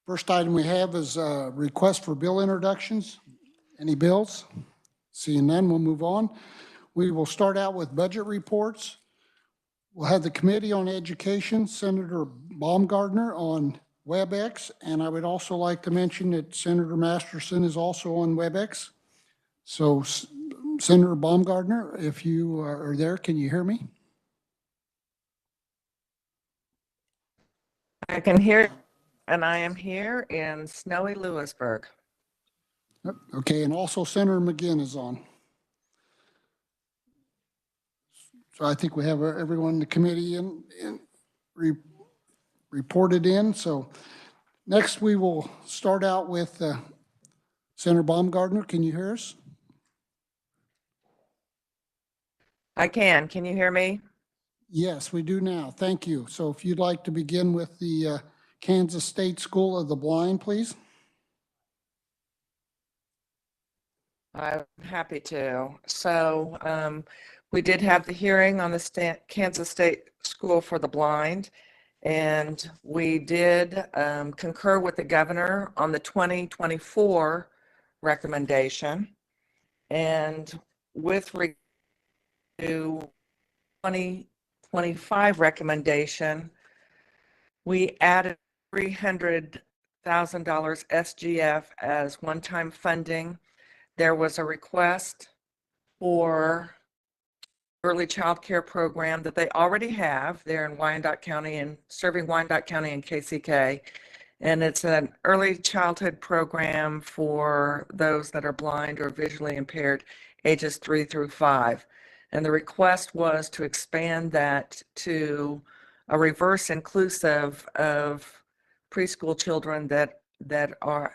First item we have is a request for bill introductions. Any bills? Seeing none, we'll move on. We will start out with budget reports. We'll have the Committee on Education, Senator Baumgardner on WebEx, and I would also like to mention that Senator Masterson is also on WebEx. So Senator Baumgardner, if you are there, can you hear me? I can hear, and I am here in snowy Lewisburg. Okay, and also Senator McGinn is on. So I think we have everyone in the committee reported in. So next we will start out with Senator Baumgardner. Can you hear us? I can. Can you hear me? Yes, we do now. Thank you. So if you'd like to begin with the Kansas State School of the Blind, please. I'm happy to. So we did have the hearing on the Kansas State School for the Blind, and we did concur with the governor on the 2024 recommendation. And with regard to 2025 recommendation, we added $300,000 SGF as one-time funding. There was a request for early child care program that they already have there in Wyandotte County and serving Wyandotte County and KCK. And it's an early childhood program for those that are blind or visually impaired, ages 3 through 5. And the request was to expand that to a reverse inclusive of preschool children that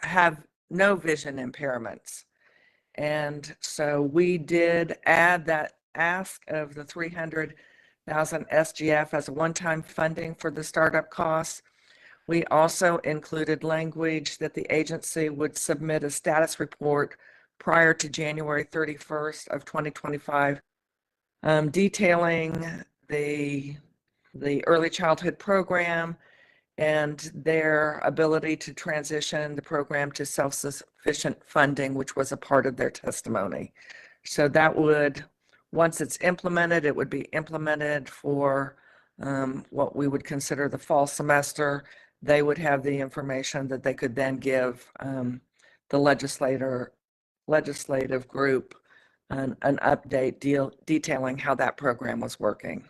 have no vision impairments. And so we did add that ask of the 300,000 SGF as a one-time funding for the startup costs. We also included language that the agency would submit a status report prior to January 31st of 2025, detailing the early childhood program and their ability to transition the program to self-sufficient funding, which was a part of their testimony. So that would, once it's implemented, it would be implemented for what we would consider the fall semester. They would have the information that they could then give the legislative group an update detailing how that program was working.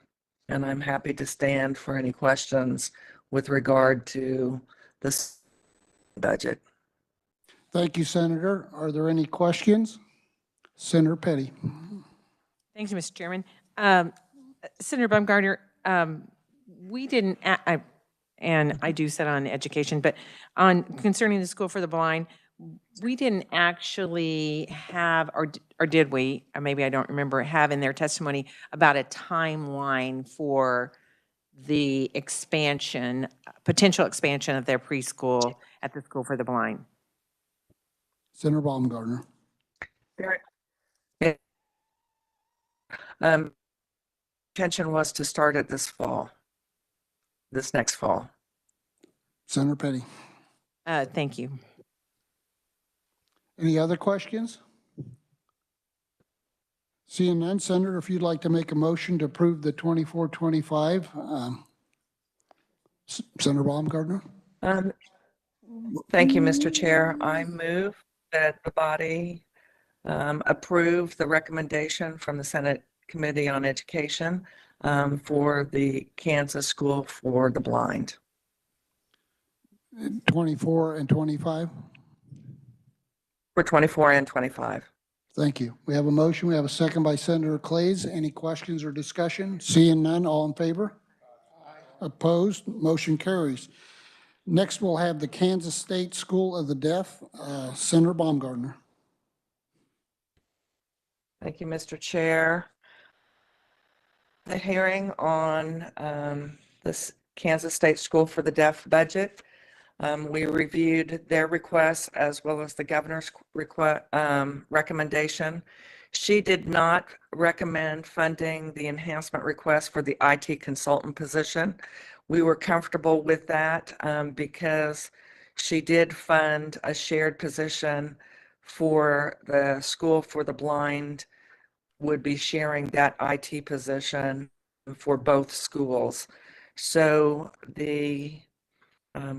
And I'm happy to stand for any questions with regard to this budget. Thank you, Senator. Are there any questions? Senator Petty. Thank you, Mr. Chairman. Senator Baumgardner, we didn't, and I do sit on education, but on concerning the School for the Blind, we didn't actually have, or did we, or maybe I don't remember, have in their testimony about a timeline for the expansion, potential expansion of their preschool at the School for the Blind. Senator Baumgardner. Intention was to start it this next fall. Senator Petty. Thank you. Any other questions? Seeing none, Senator, if you'd like to make a motion to approve the 24-25, Senator Baumgardner. Thank you, Mr. Chair. I move that the body approve the recommendation from the Senate Committee on Education for the Kansas School for the Blind. 24 and 25? For 24 and 25. Thank you. We have a motion. We have a second by Senator Clays. Any questions or discussion? Seeing none, all in favor? Opposed? Motion carries. Next, we'll have the Kansas State School of the Deaf. Senator Baumgardner. Thank you, Mr. Chair. The hearing on this Kansas State School for the Deaf budget. We reviewed their requests as well as the governor's recommendation. She did not recommend funding the enhancement request for the IT consultant position. We were comfortable with that because She did fund a shared position for the School for the Blind, would be sharing that IT position for both schools. So the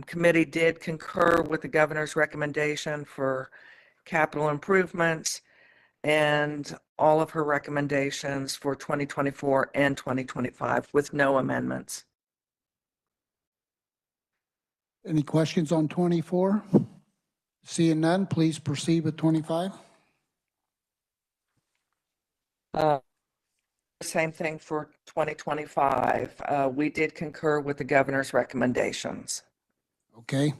committee did concur with the governor's recommendation for capital improvements and all of her recommendations for 2024 and 2025 with no amendments. Any questions on 24? Seeing none, please proceed with 25. Same thing for 2025. We did concur with the governor's recommendations. Okay.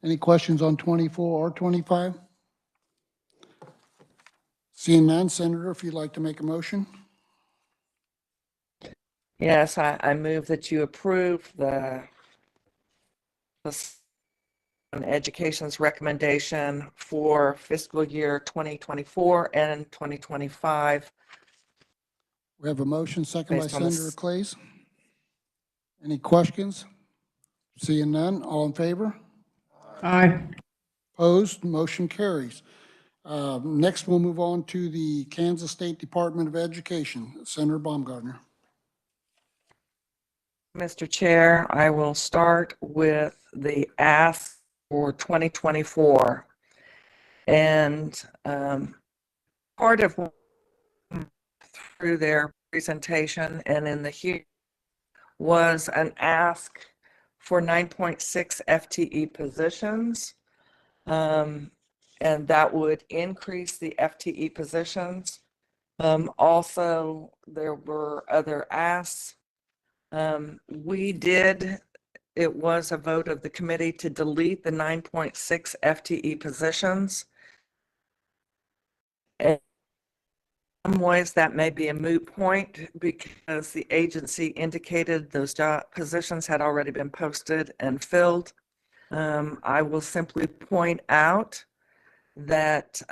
Any questions on 24 or 25? Seeing none, Senator, if you'd like to make a motion. Yes, I move that you approve the education's recommendation for fiscal year 2024 and 2025. We have a motion, second by Based on this- Senator Clays. Any questions? Seeing none, all in favor? Aye. Opposed, motion carries. Next, we'll move on to the Kansas State Department of Education. Senator Baumgartner. Mr. Chair, I will start with the ask for 2024. And part of through their presentation and in the hearing was an ask for 9.6 FTE positions. And that would increase the FTE positions. Also, there were other asks. It was a vote of the committee to delete the 9.6 FTE positions. In some ways, that may be a moot point because the agency indicated those positions had already been posted and filled. I will simply point out that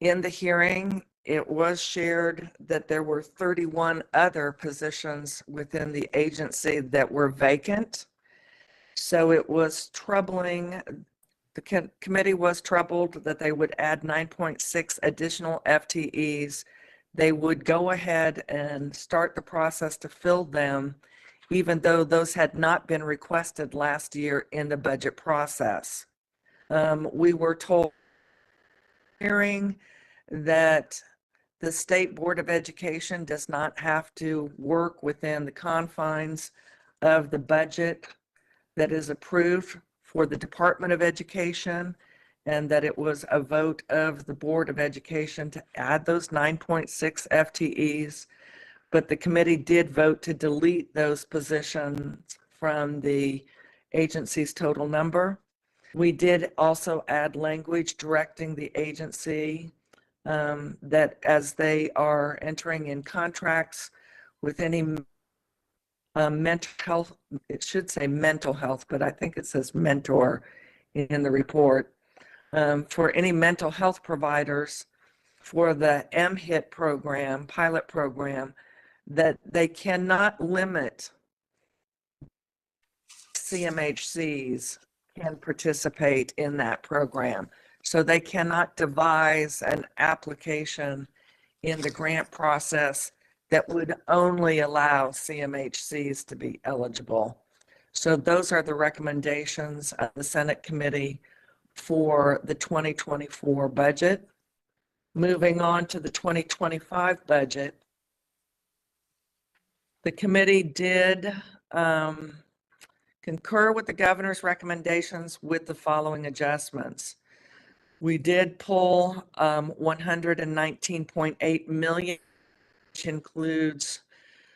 in the hearing, it was shared that there were 31 other positions within the agency that were vacant. So it was troubling. The committee was troubled that they would add 9.6 additional FTEs. They would go ahead and start the process to fill them, even though those had not been requested last year in the budget process. We were told hearing that the State Board of Education does not have to work within the confines of the budget that is approved for the Department of Education, and that it was a vote of the Board of Education to add those 9.6 FTEs. But the committee did vote to delete those positions from the agency's total number. We did also add language directing the agency that as they are entering in contracts with any mental health, it should say mental health, but I think it says mentor in the report, for any mental health providers for the MHIT program, pilot program, that they cannot limit CMHCs can participate in that program. So they cannot devise an application in the grant process that would only allow CMHCs to be eligible. So those are the recommendations of the Senate committee for the 2024 budget. Moving on to the 2025 budget, the committee did concur with the governor's recommendations with the following adjustments. We did pull 119.8 million, which includes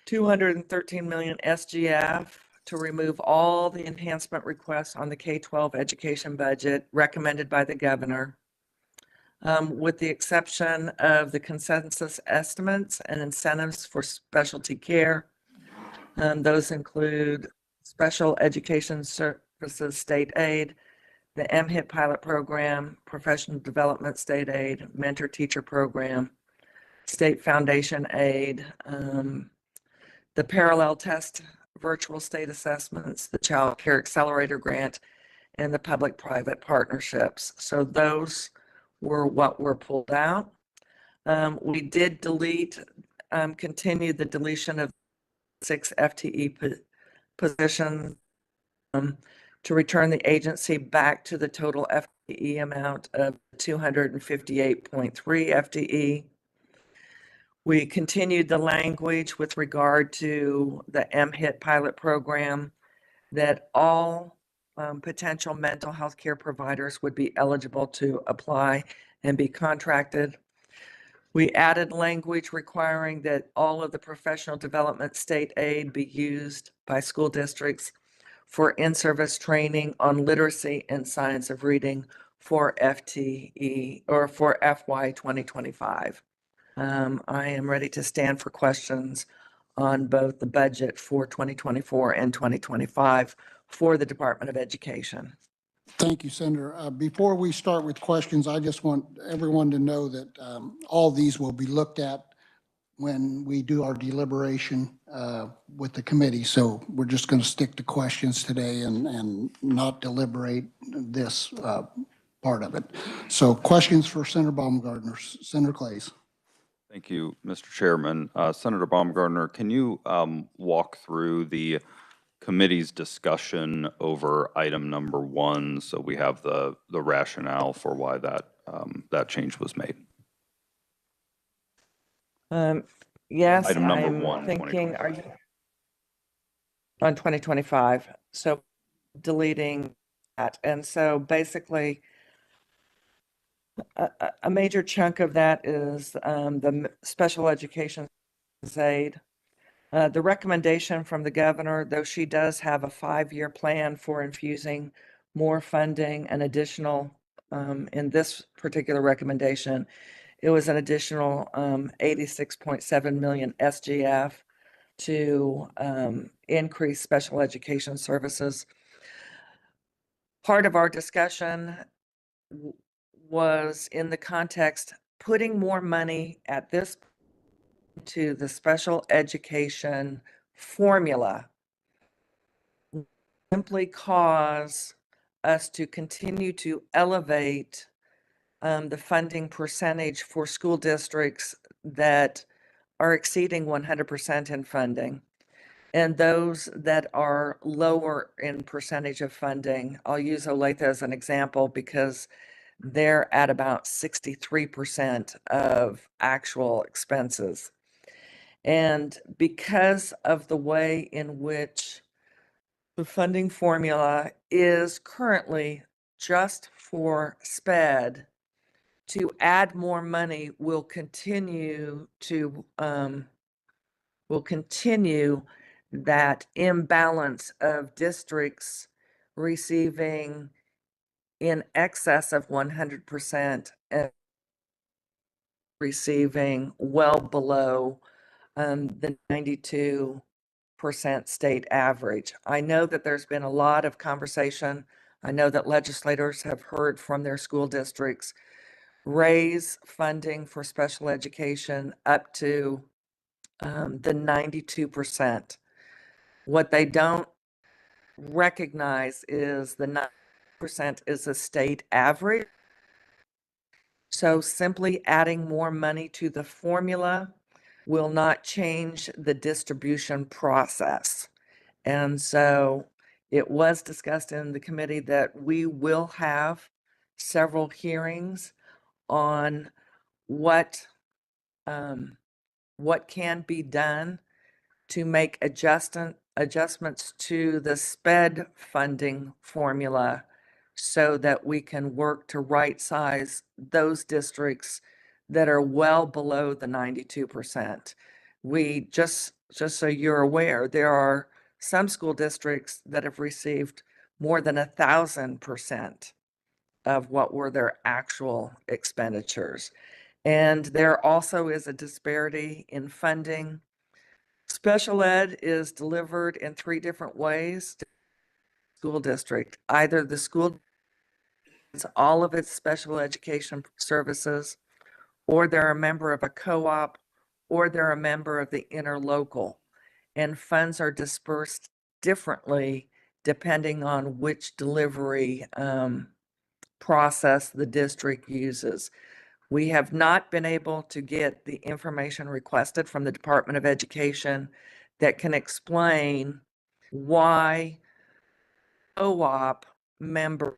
213 million SGF to remove all the enhancement requests on the K-12 education budget recommended by the governor, with the exception of the consensus estimates and incentives for specialty care. Those include special education services state aid, the MHIT pilot program, professional development state aid, mentor teacher program, state foundation aid, the parallel test virtual state assessments, the child care accelerator grant, and the public-private partnerships. So those were what were pulled out. We did continue the deletion of 6 FTE positions to return the agency back to the total FTE amount of 258.3 FTE. We continued the language with regard to the MHIT pilot program that all potential mental health care providers would be eligible to apply and be contracted. We added language requiring that all of the professional development state aid be used by school districts for in-service training on literacy and science of reading for FTE or for FY 2025. I am ready to stand for questions on both the budget for 2024 and 2025 for the Department of Education. Thank you, Senator. Before we start with questions, I just want everyone to know that all these will be looked at when we do our deliberation with the committee. So we're just going to stick to questions today and not deliberate this part of it. So questions for Senator Baumgartner. Senator Clays. Thank you, Mr. Chairman. Senator Baumgartner, can you walk through the committee's discussion over item number 1, so we have the rationale for why that change was made? Yes, Item number I'm 1, thinking, are you on 2025? So deleting that. And so basically, a major chunk of that is the special education aid. The recommendation from the governor, though she does have a 5-year plan for infusing more funding and additional, in this particular recommendation, it was an additional 86.7 million SGF to increase special education services. Part of our discussion was in the context, putting more money at this to the special education formula simply cause us to continue to elevate the funding percentage for school districts that are exceeding 100% in funding. And those that are lower in percentage of funding, I'll use Olathe as an example because they're at about 63% of actual expenses. And because of the way in which the funding formula is currently just for SPED, to add more money will continue that imbalance of districts receiving in excess of 100% and receiving well below the 92% state average. I know that there's been a lot of conversation. I know that legislators have heard from their school districts raise funding for special education up to the 92%. What they don't recognize is the 90% is a state average. So simply adding more money to the formula will not change the distribution process. And so it was discussed in the committee that we will have several hearings on what can be done to make adjustments to the SPED funding formula so that we can work to right size those districts that are well below the 92%. We just so you're aware, there are some school districts that have received more than 1,000% of what were their actual expenditures. And there also is a disparity in funding. Special ed is delivered in 3 different ways to the school district. Either the school gets all of its special education services, or they're a member of a co-op, or they're a member of the interlocal. And funds are dispersed differently depending on which delivery process the district uses. We have not been able to get the information requested from the Department of Education that can explain why co-op members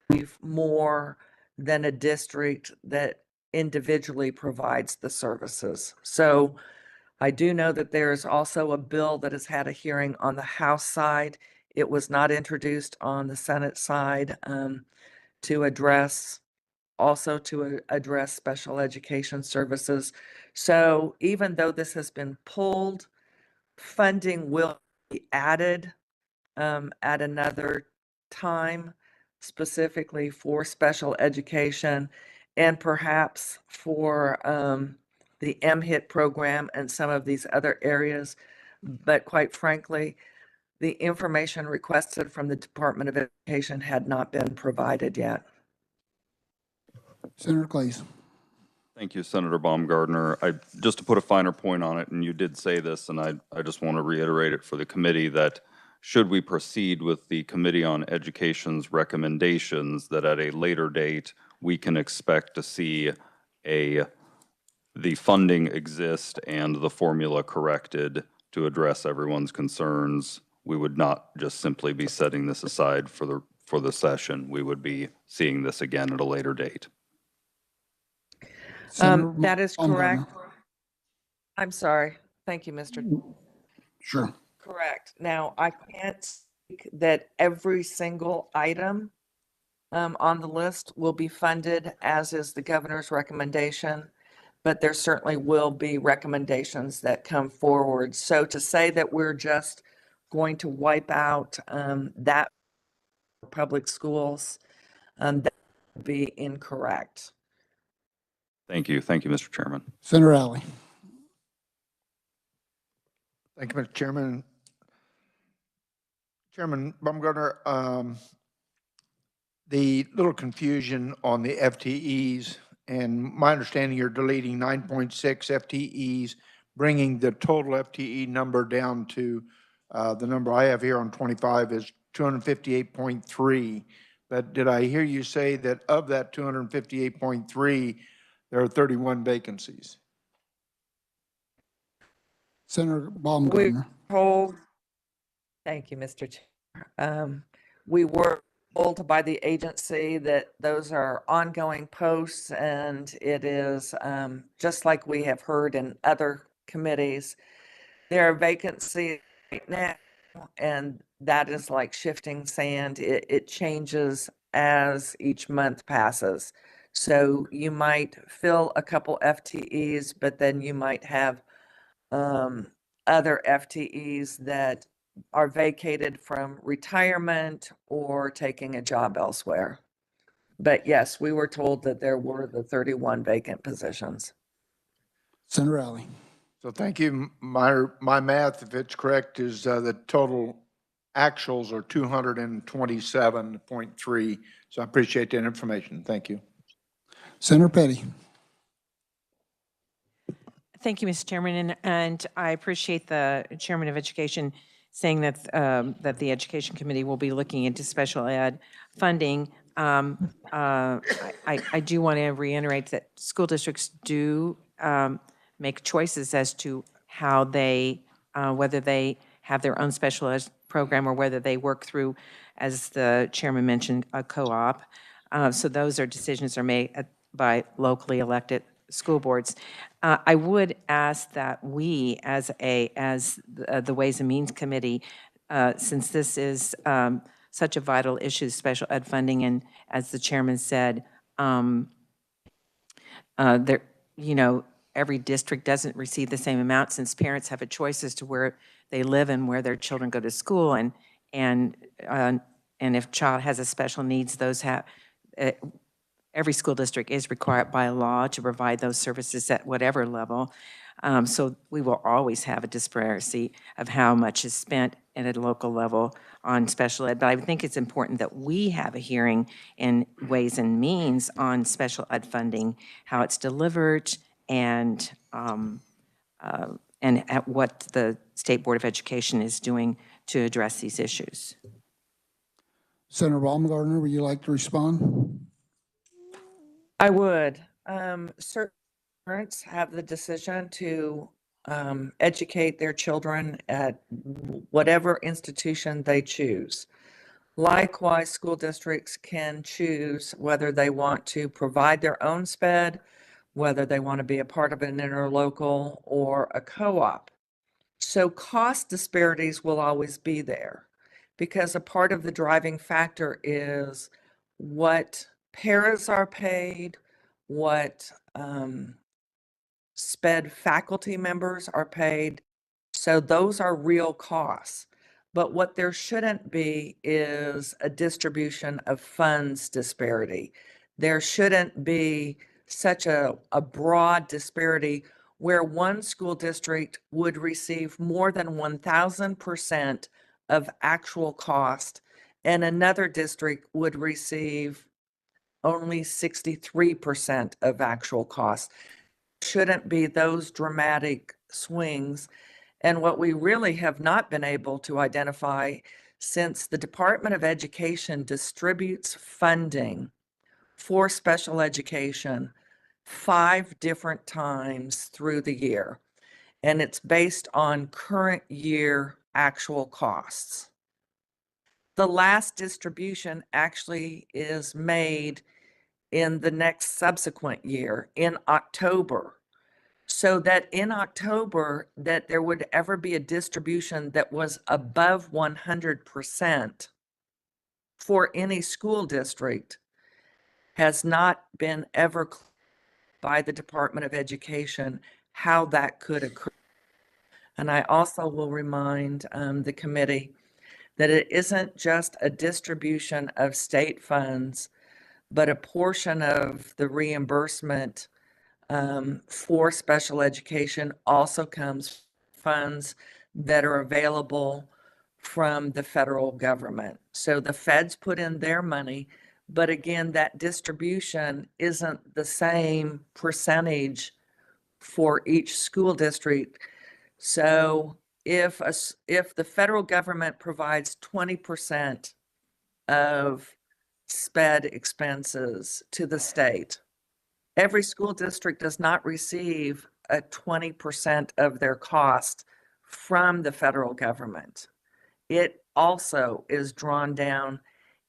receive more than a district that individually provides the services. So I do know that there is also a bill that has had a hearing on the House side. It was not introduced on the Senate side to address special education services. So even though this has been pulled, funding will be added at another time, specifically for special education and perhaps for the MHIT program and some of these other areas. But quite frankly, the information requested from the Department of Education had not been provided yet. Senator Clays. Thank you, Senator Baumgardner. Just to put a finer point on it, and you did say this, and I just want to reiterate it for the committee, that should we proceed with the Committee on Education's recommendations, that at a later date, we can expect to see the funding exist and the formula corrected to address everyone's concerns. We would not just simply be setting this aside for the session. We would be seeing this again at a later date. That is Baumgartner. correct. I'm sorry. Thank you, Mr. Sure. Correct. Now, I can't speak that every single item on the list will be funded, as is the governor's recommendation, but there certainly will be recommendations that come forward. So to say that we're just going to wipe out that public schools, that would be incorrect. Thank you. Thank you, Mr. Chairman. Senator Alley. Thank you, Mr. Chairman. Chairman Baumgartner, the little confusion on the FTEs, and my understanding you're deleting 9.6 FTEs, bringing the total FTE number down to the number I have here on 25 is 258.3. But did I hear you say that of that 258.3, there are 31 vacancies? Senator Baumgartner. Told, thank you, Mr. Chair. We were told by the agency that those are ongoing posts, and it is just like we have heard in other committees. There are vacancies right now, and that is like shifting sand. It changes as each month passes. So you might fill a couple FTEs, but then you might have other FTEs that are vacated from retirement or taking a job elsewhere. But yes, we were told that there were the 31 vacant positions. Senator Alley. So thank you. My math, if it's correct, is the total actuals are 227.3. So I appreciate that information. Thank you. Senator Petty. Thank you, Mr. Chairman, and I appreciate the Chairman of Education saying that that the Education Committee will be looking into special ed funding. I do want to reiterate that school districts do make choices as to how they, whether they have their own special ed program or whether they work through, as the chairman mentioned, a co-op. So those are decisions are made by locally elected school boards. I would ask that we, as the Ways and Means Committee, since this is such a vital issue, special ed funding, and as the chairman said, there, every district doesn't receive the same amount, since parents have a choice as to where they live and where their children go to school, and if child has a special needs, those have. Every school district is required by law to provide those services at whatever level. So we will always have a disparity of how much is spent at a local level on special ed. But I think it's important that we have a hearing in Ways and Means on special ed funding, how it's delivered, and at what the State Board of Education is doing to address these issues. Senator Baumgartner, would you like to respond? I would. Certain parents have the decision to educate their children at whatever institution they choose. Likewise, school districts can choose whether they want to provide their own SPED, whether they want to be a part of an interlocal or a co-op. So cost disparities will always be there because a part of the driving factor is what paras are paid, what SPED faculty members are paid. So those are real costs. But what there shouldn't be is a distribution of funds disparity. There shouldn't be such a broad disparity where one school district would receive more than 1,000% of actual cost and another district would receive only 63% of actual cost. Shouldn't be those dramatic swings. And what we really have not been able to identify, since the Department of Education distributes funding for special education 5 different times through the year, and it's based on current year actual costs. The last distribution actually is made in the next subsequent year in October. So that in October, that there would ever be a distribution that was above 100% for any school district has not been ever by the Department of Education how that could occur. And I also will remind the committee that it isn't just a distribution of state funds, but a portion of the reimbursement for special education also comes funds that are available from the federal government. So the feds put in their money, but again, that distribution isn't the same percentage for each school district. So if the federal government provides 20% of SPED expenses to the state, every school district does not receive a 20% of their cost from the federal government. It also is drawn down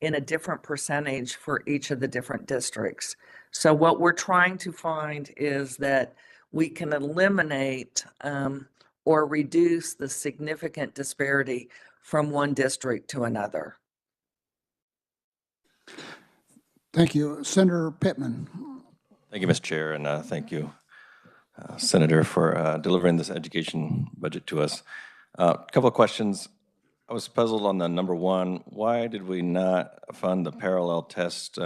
in a different percentage for each of the different districts. So what we're trying to find is that we can eliminate or reduce the significant disparity from one district to another. Thank you. Senator Pittman. Thank you, Mr. Chair, and thank you, Senator, for delivering this education budget to us. A couple of questions. I was puzzled on the number one. Why did we not fund the parallel test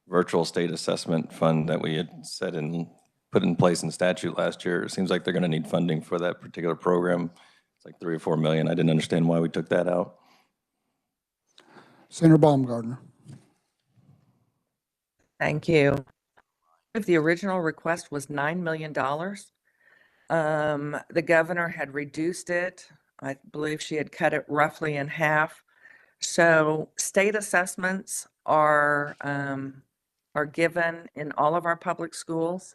virtual state assessment fund that we had set and put in place in statute last year? It seems like they're going to need funding for that particular program. It's like $3 or $4 million. I didn't understand why we took that out. Senator Baumgartner. Thank you. The original request was $9 million. The governor had reduced it. I believe she had cut it roughly in half. So state assessments are given in all of our public schools.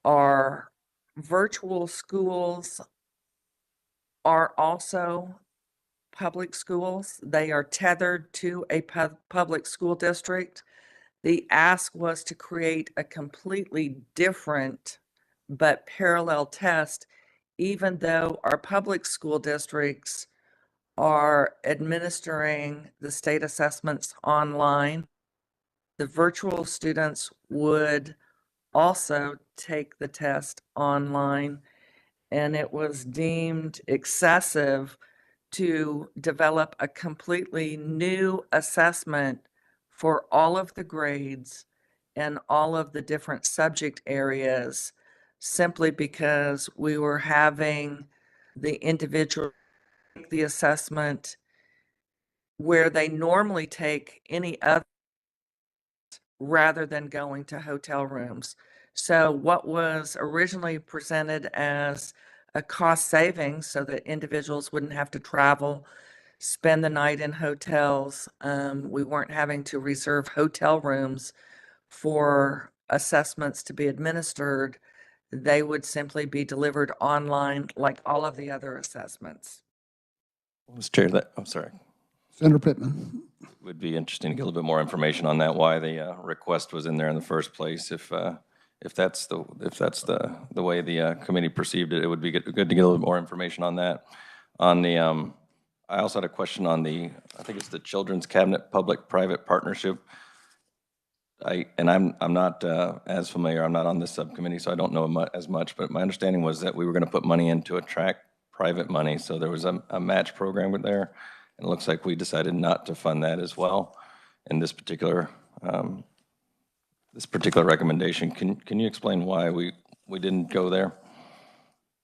Our virtual schools are also public schools. They are tethered to a public school district. The ask was to create a completely different but parallel test, even though our public school districts are administering the state assessments online. The virtual students would also take the test online, and it was deemed excessive to develop a completely new assessment for all of the grades and all of the different subject areas, simply because we were having the individual take the assessment where they normally take any other rather than going to hotel rooms. So what was originally presented as a cost savings so that individuals wouldn't have to travel, spend the night in hotels. We weren't having to reserve hotel rooms for assessments to be administered. They would simply be delivered online like all of the other assessments. Mr. Chair, I'm sorry. Senator Pittman. Would be interesting to get a little bit more information on that, why the request was in there in the first place. If that's the way the committee perceived it, it would be good to get a little more information on that. On the, I also had a question on the, I think it's the Children's Cabinet Public-Private Partnership. I'm not as familiar, I'm not on this subcommittee, so I don't know as much, but my understanding was that we were going to put money in to attract private money, so there was a match program with there, and it looks like we decided not to fund that as well in this particular recommendation. Can you explain why we didn't go there?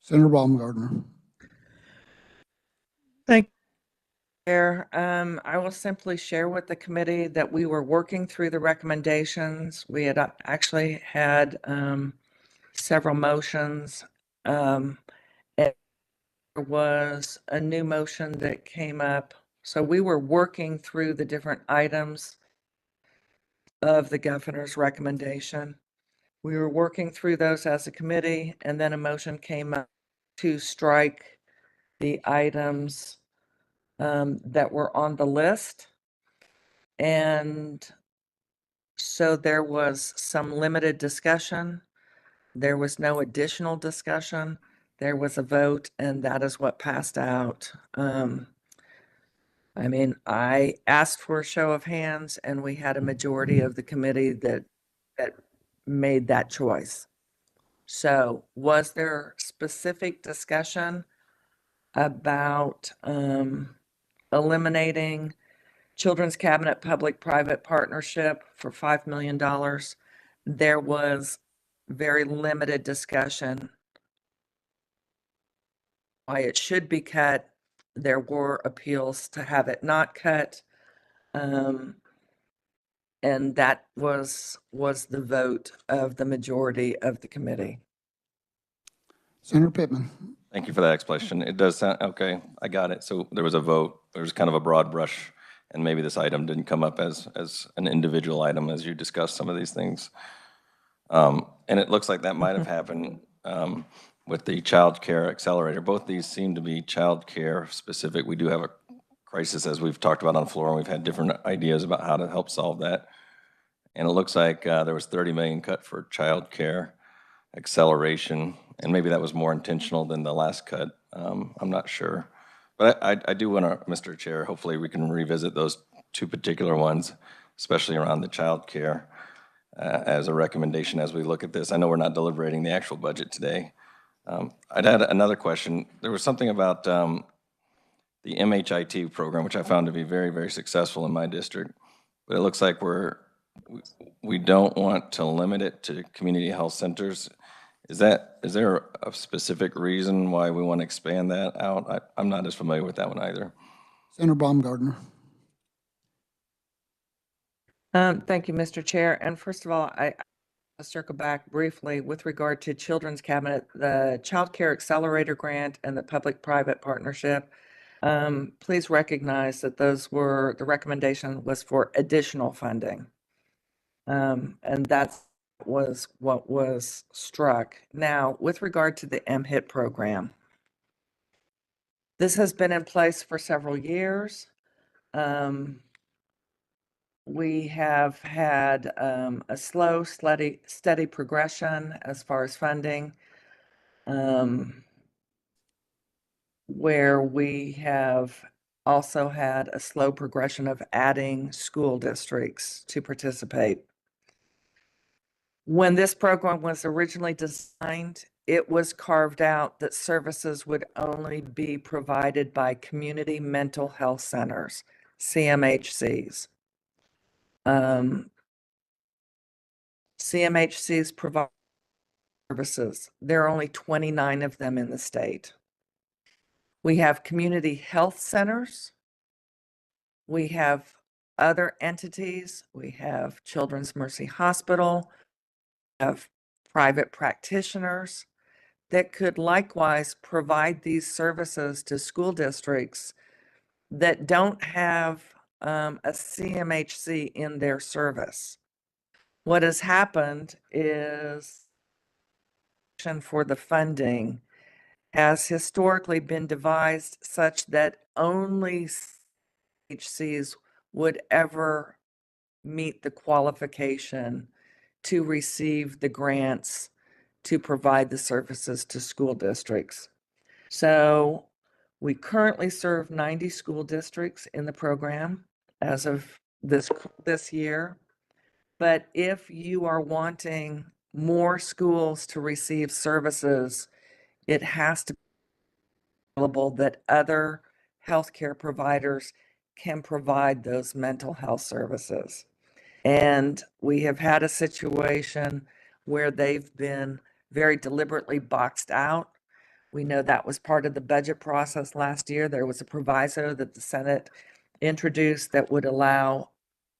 Senator Baumgartner. Thank you, Chair. I will simply share with the committee that we were working through the recommendations. We had actually had several motions. And there was a new motion that came up. So we were working through the different items of the governor's recommendation. We were working through those as a committee, and then a motion came up to strike the items that were on the list. And so there was some limited discussion. There was no additional discussion. There was a vote, and that is what passed out. I mean, I asked for a show of hands, and we had a majority of the committee that made that choice. So was there specific discussion about eliminating Children's Cabinet Public-Private Partnership for $5 million? There was very limited discussion why it should be cut. There were appeals to have it not cut. And that was the vote of the majority of the committee. Senator Pittman. Thank you for that explanation. It does sound, okay, I got it. So there was a vote, there was kind of a broad brush, and maybe this item didn't come up as an individual item as you discussed some of these things. And it looks like that might have happened with the child care accelerator. Both these seem to be child care specific. We do have a crisis, as we've talked about on the floor, and we've had different ideas about how to help solve that. And it looks like there was 30 million cut for child care acceleration, and maybe that was more intentional than the last cut. I'm not sure. But I do want to, Mr. Chair, hopefully we can revisit those two particular ones, especially around the child care as a recommendation as we look at this. I know we're not deliberating the actual budget today. I'd had another question. There was something about the MHIT program, which I found to be very, very successful in my district. But it looks like we don't want to limit it to community health centers. Is there a specific reason why we want to expand that out? I'm not as familiar with that one either. Senator Baumgartner. Thank you, Mr. Chair. And first of all, I'll circle back briefly with regard to Children's Cabinet, the Child Care Accelerator Grant and the Public-Private Partnership. Please recognize that those were, the recommendation was for additional funding. And that was what was struck. Now, with regard to the MHIT program, this has been in place for several years. We have had a slow, steady progression as far as funding, where we have also had a slow progression of adding school districts to participate. When this program was originally designed, it was carved out that services would only be provided by community mental health centers, CMHCs. CMHCs provide services. There are only 29 of them in the state. We have community health centers. We have other entities. We have Children's Mercy Hospital, we have private practitioners. that could likewise provide these services to school districts that don't have a CMHC in their service. What has happened is for the funding has historically been devised such that only CMHCs would ever meet the qualification to receive the grants to provide the services to school districts. So we currently serve 90 school districts in the program as of this year. But if you are wanting more schools to receive services, it has to be available that other healthcare providers can provide those mental health services. And we have had a situation where they've been very deliberately boxed out. We know that was part of the budget process last year. There was a proviso that the Senate introduced that would allow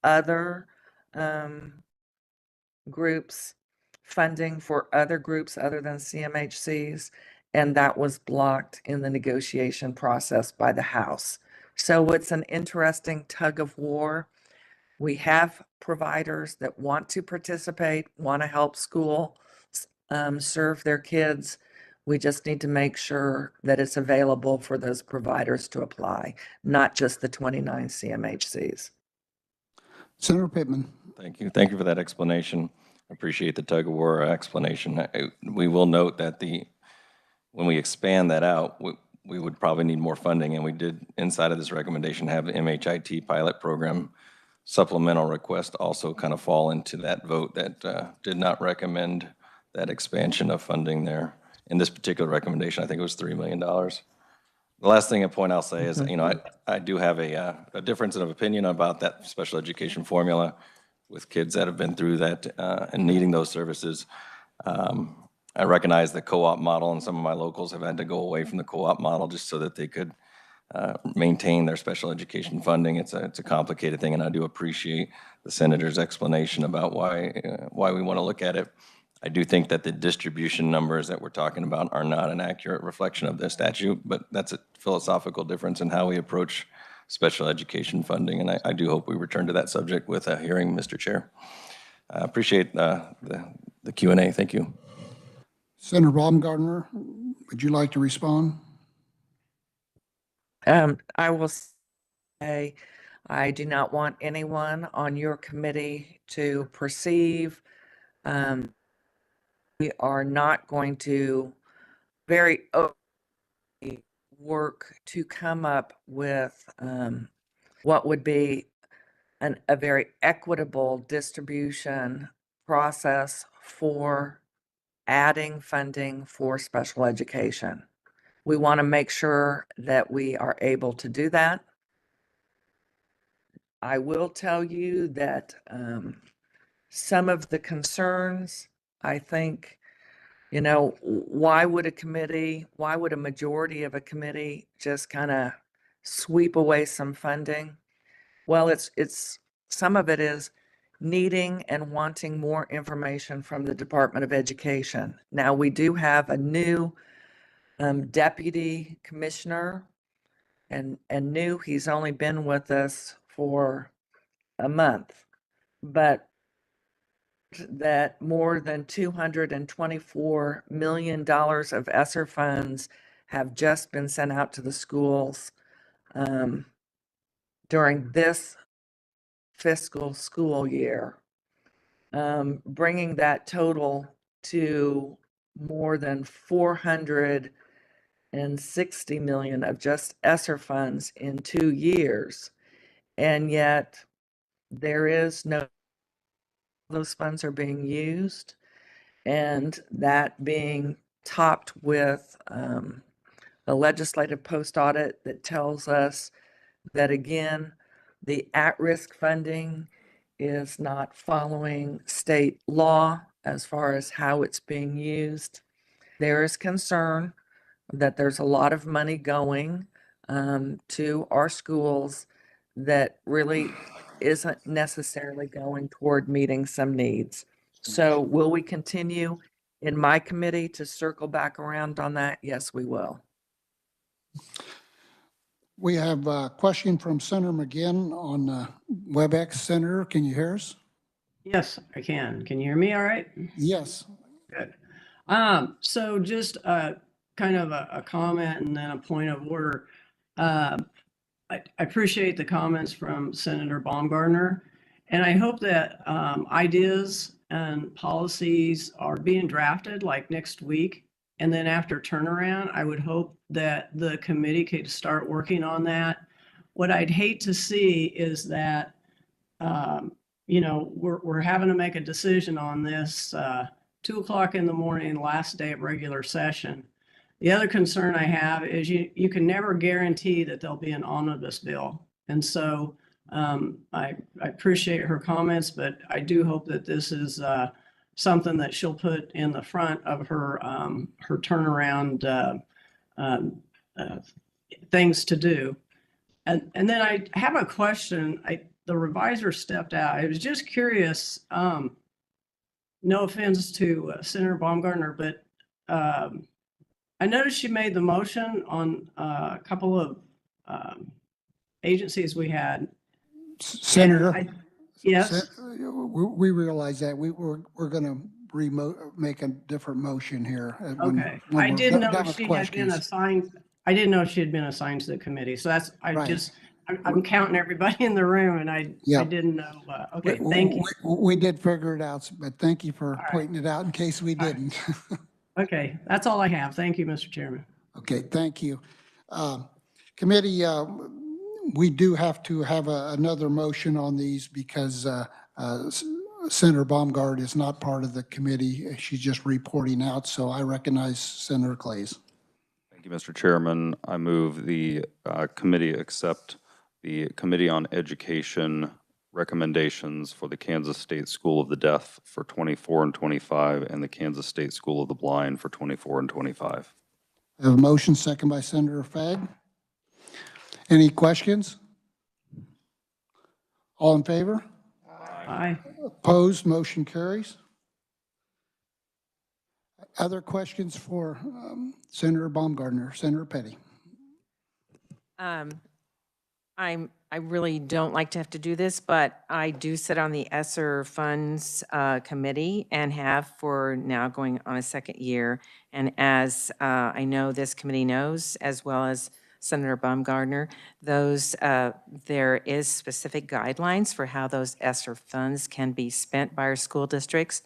other groups funding for other groups other than CMHCs, and that was blocked in the negotiation process by the House. So it's an interesting tug of war. We have providers that want to participate, want to help school serve their kids. We just need to make sure that it's available for those providers to apply, not just the 29 CMHCs. Senator Pittman. Thank you. Thank you for that explanation. Appreciate the tug of war explanation. We will note that when we expand that out, we would probably need more funding, and we did, inside of this recommendation, have the MHIT pilot program supplemental request also kind of fall into that vote that did not recommend that expansion of funding there. In this particular recommendation, I think it was $3 million. The last thing I'll say is, I do have a difference of opinion about that special education formula with kids that have been through that and needing those services. I recognize the co-op model, and some of my locals have had to go away from the co-op model just so that they could maintain their special education funding. It's a complicated thing, and I do appreciate the senator's explanation about why we want to look at it. I do think that the distribution numbers that we're talking about are not an accurate reflection of the statute, but that's a philosophical difference in how we approach special education funding, and I do hope we return to that subject with a hearing, Mr. Chair. I appreciate the Q&A. Thank you. Senator Baumgartner, would you like to respond? I will say, I do not want anyone on your committee to perceive we are not going to very openly work to come up with what would be a very equitable distribution process for adding funding for special education. We want to make sure that we are able to do that. I will tell you that some of the concerns, I think, why would a majority of a committee just kind of sweep away some funding? Well, it's some of it is needing and wanting more information from the Department of Education. Now, we do have a new deputy commissioner, and he's only been with us for a month, but that more than $224 million of ESSER funds have just been sent out to the schools during this fiscal school year, bringing that total to more than $460 million of just ESSER funds in 2 years. And yet there is no, those funds are being used, and that being topped with a legislative post audit that tells us that, again, the at-risk funding is not following state law as far as how it's being used. There is concern that there's a lot of money going to our schools that really isn't necessarily going toward meeting some needs. So will we continue in my committee to circle back around on that, yes, we will. We have a question from Senator McGinn on WebEx. Senator, can you hear us? Yes, I can. Can you hear me all right? Yes. Good. So just kind of a comment and then a point of order. I appreciate the comments from Senator Baumgartner, and I hope that ideas and policies are being drafted like next week. And then after turnaround, I would hope that the committee could start working on that. What I'd hate to see is that, you know, we're having to make a decision on this 2 o'clock in the morning, last day of regular session. The other concern I have is you can never guarantee that there'll be an omnibus bill. And so I appreciate her comments, but I do hope that this is something that she'll put in the front of her her turnaround things to do. And then I have a question. The revisor stepped out. I was just curious, no offense to Senator Baumgartner, but I noticed she made the motion on a couple of agencies we had. Senator? Yes. We realize that. We're going to make a different motion here. Okay. when I we're didn't know done if with she had been questions. assigned. I didn't know if she had been assigned to the committee. So that's, Right. I'm counting everybody in the room and I didn't know. Okay. Thank you. We did figure it out, but thank you for right. pointing it out in case we didn't. Okay. That's all I have. Thank you, Mr. Chairman. Okay, thank you. Committee, we do have to have another motion on these because Senator Baumgart is not part of the committee. She's just reporting out, so I recognize Senator Clays. Thank you, Mr. Chairman. I move the committee accept the Committee on Education recommendations for the Kansas State School of the Deaf for 24 and 25 and the Kansas State School of the Blind for 24 and 25. I have a motion, second by Senator Fagg. Any questions? All in favor? Aye. Opposed, motion carries. Other questions for Senator Baumgartner, Senator Petty? I really don't like to have to do this, but I do sit on the ESSER Funds Committee and have for now going on a second year. And as I know this committee knows, as well as Senator Baumgartner, there is specific guidelines for how those ESSER funds can be spent by our school districts.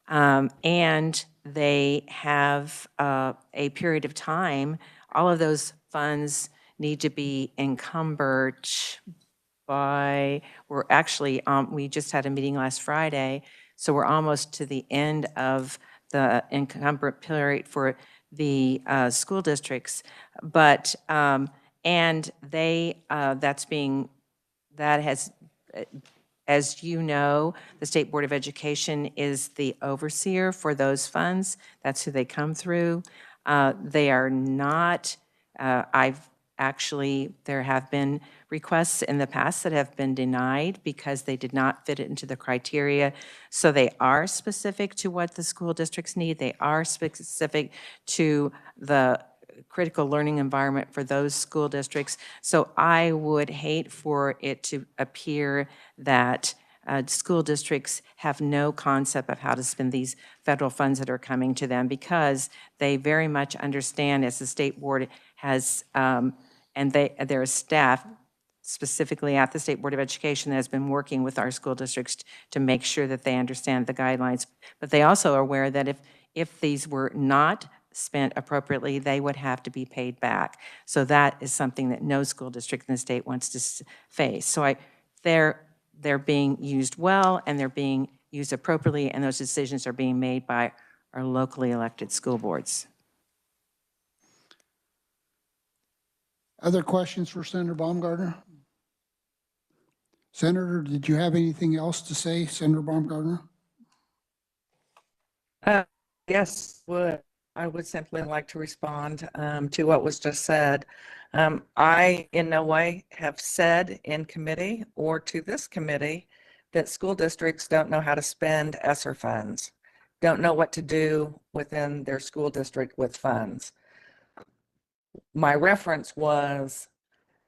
And they have a period of time. All of those funds need to be encumbered by, we just had a meeting last Friday, so we're almost to the end of the encumbered period for the school districts. But, and they, as you know, the State Board of Education is the overseer for those funds. That's who they come through. They are not, there have been requests in the past that have been denied because they did not fit it into the criteria. So they are specific to what the school districts need. They are specific to the critical learning environment for those school districts. So I would hate for it to appear that school districts have no concept of how to spend these federal funds that are coming to them, because they very much understand, as the state board has, and their staff, specifically at the State Board of Education, that has been working with our school districts to make sure that they understand the guidelines. But they also are aware that if these were not spent appropriately, they would have to be paid back. So that is something that no school district in the state wants to face. So they're being used well, and they're being used appropriately, and those decisions are being made by our locally elected school boards. Other questions for Senator Baumgartner? Senator, did you have anything else to say, Senator Baumgartner? Yes, I would simply like to respond to what was just said. I in no way have said in committee or to this committee that school districts don't know how to spend ESSER funds. don't know what to do within their school district with funds. My reference was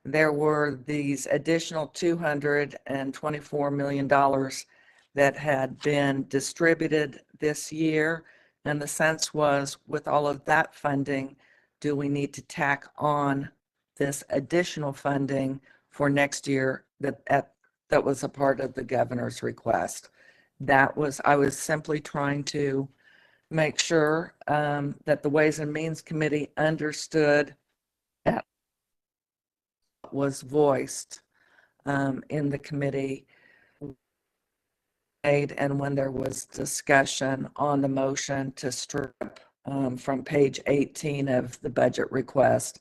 there were these additional $224 million that had been distributed this year. And the sense was, with all of that funding, do we need to tack on this additional funding for next year that was a part of the governor's request? I was simply trying to make sure that the Ways and Means Committee understood that was voiced in the committee and when there was discussion on the motion to strip from page 18 of the budget request,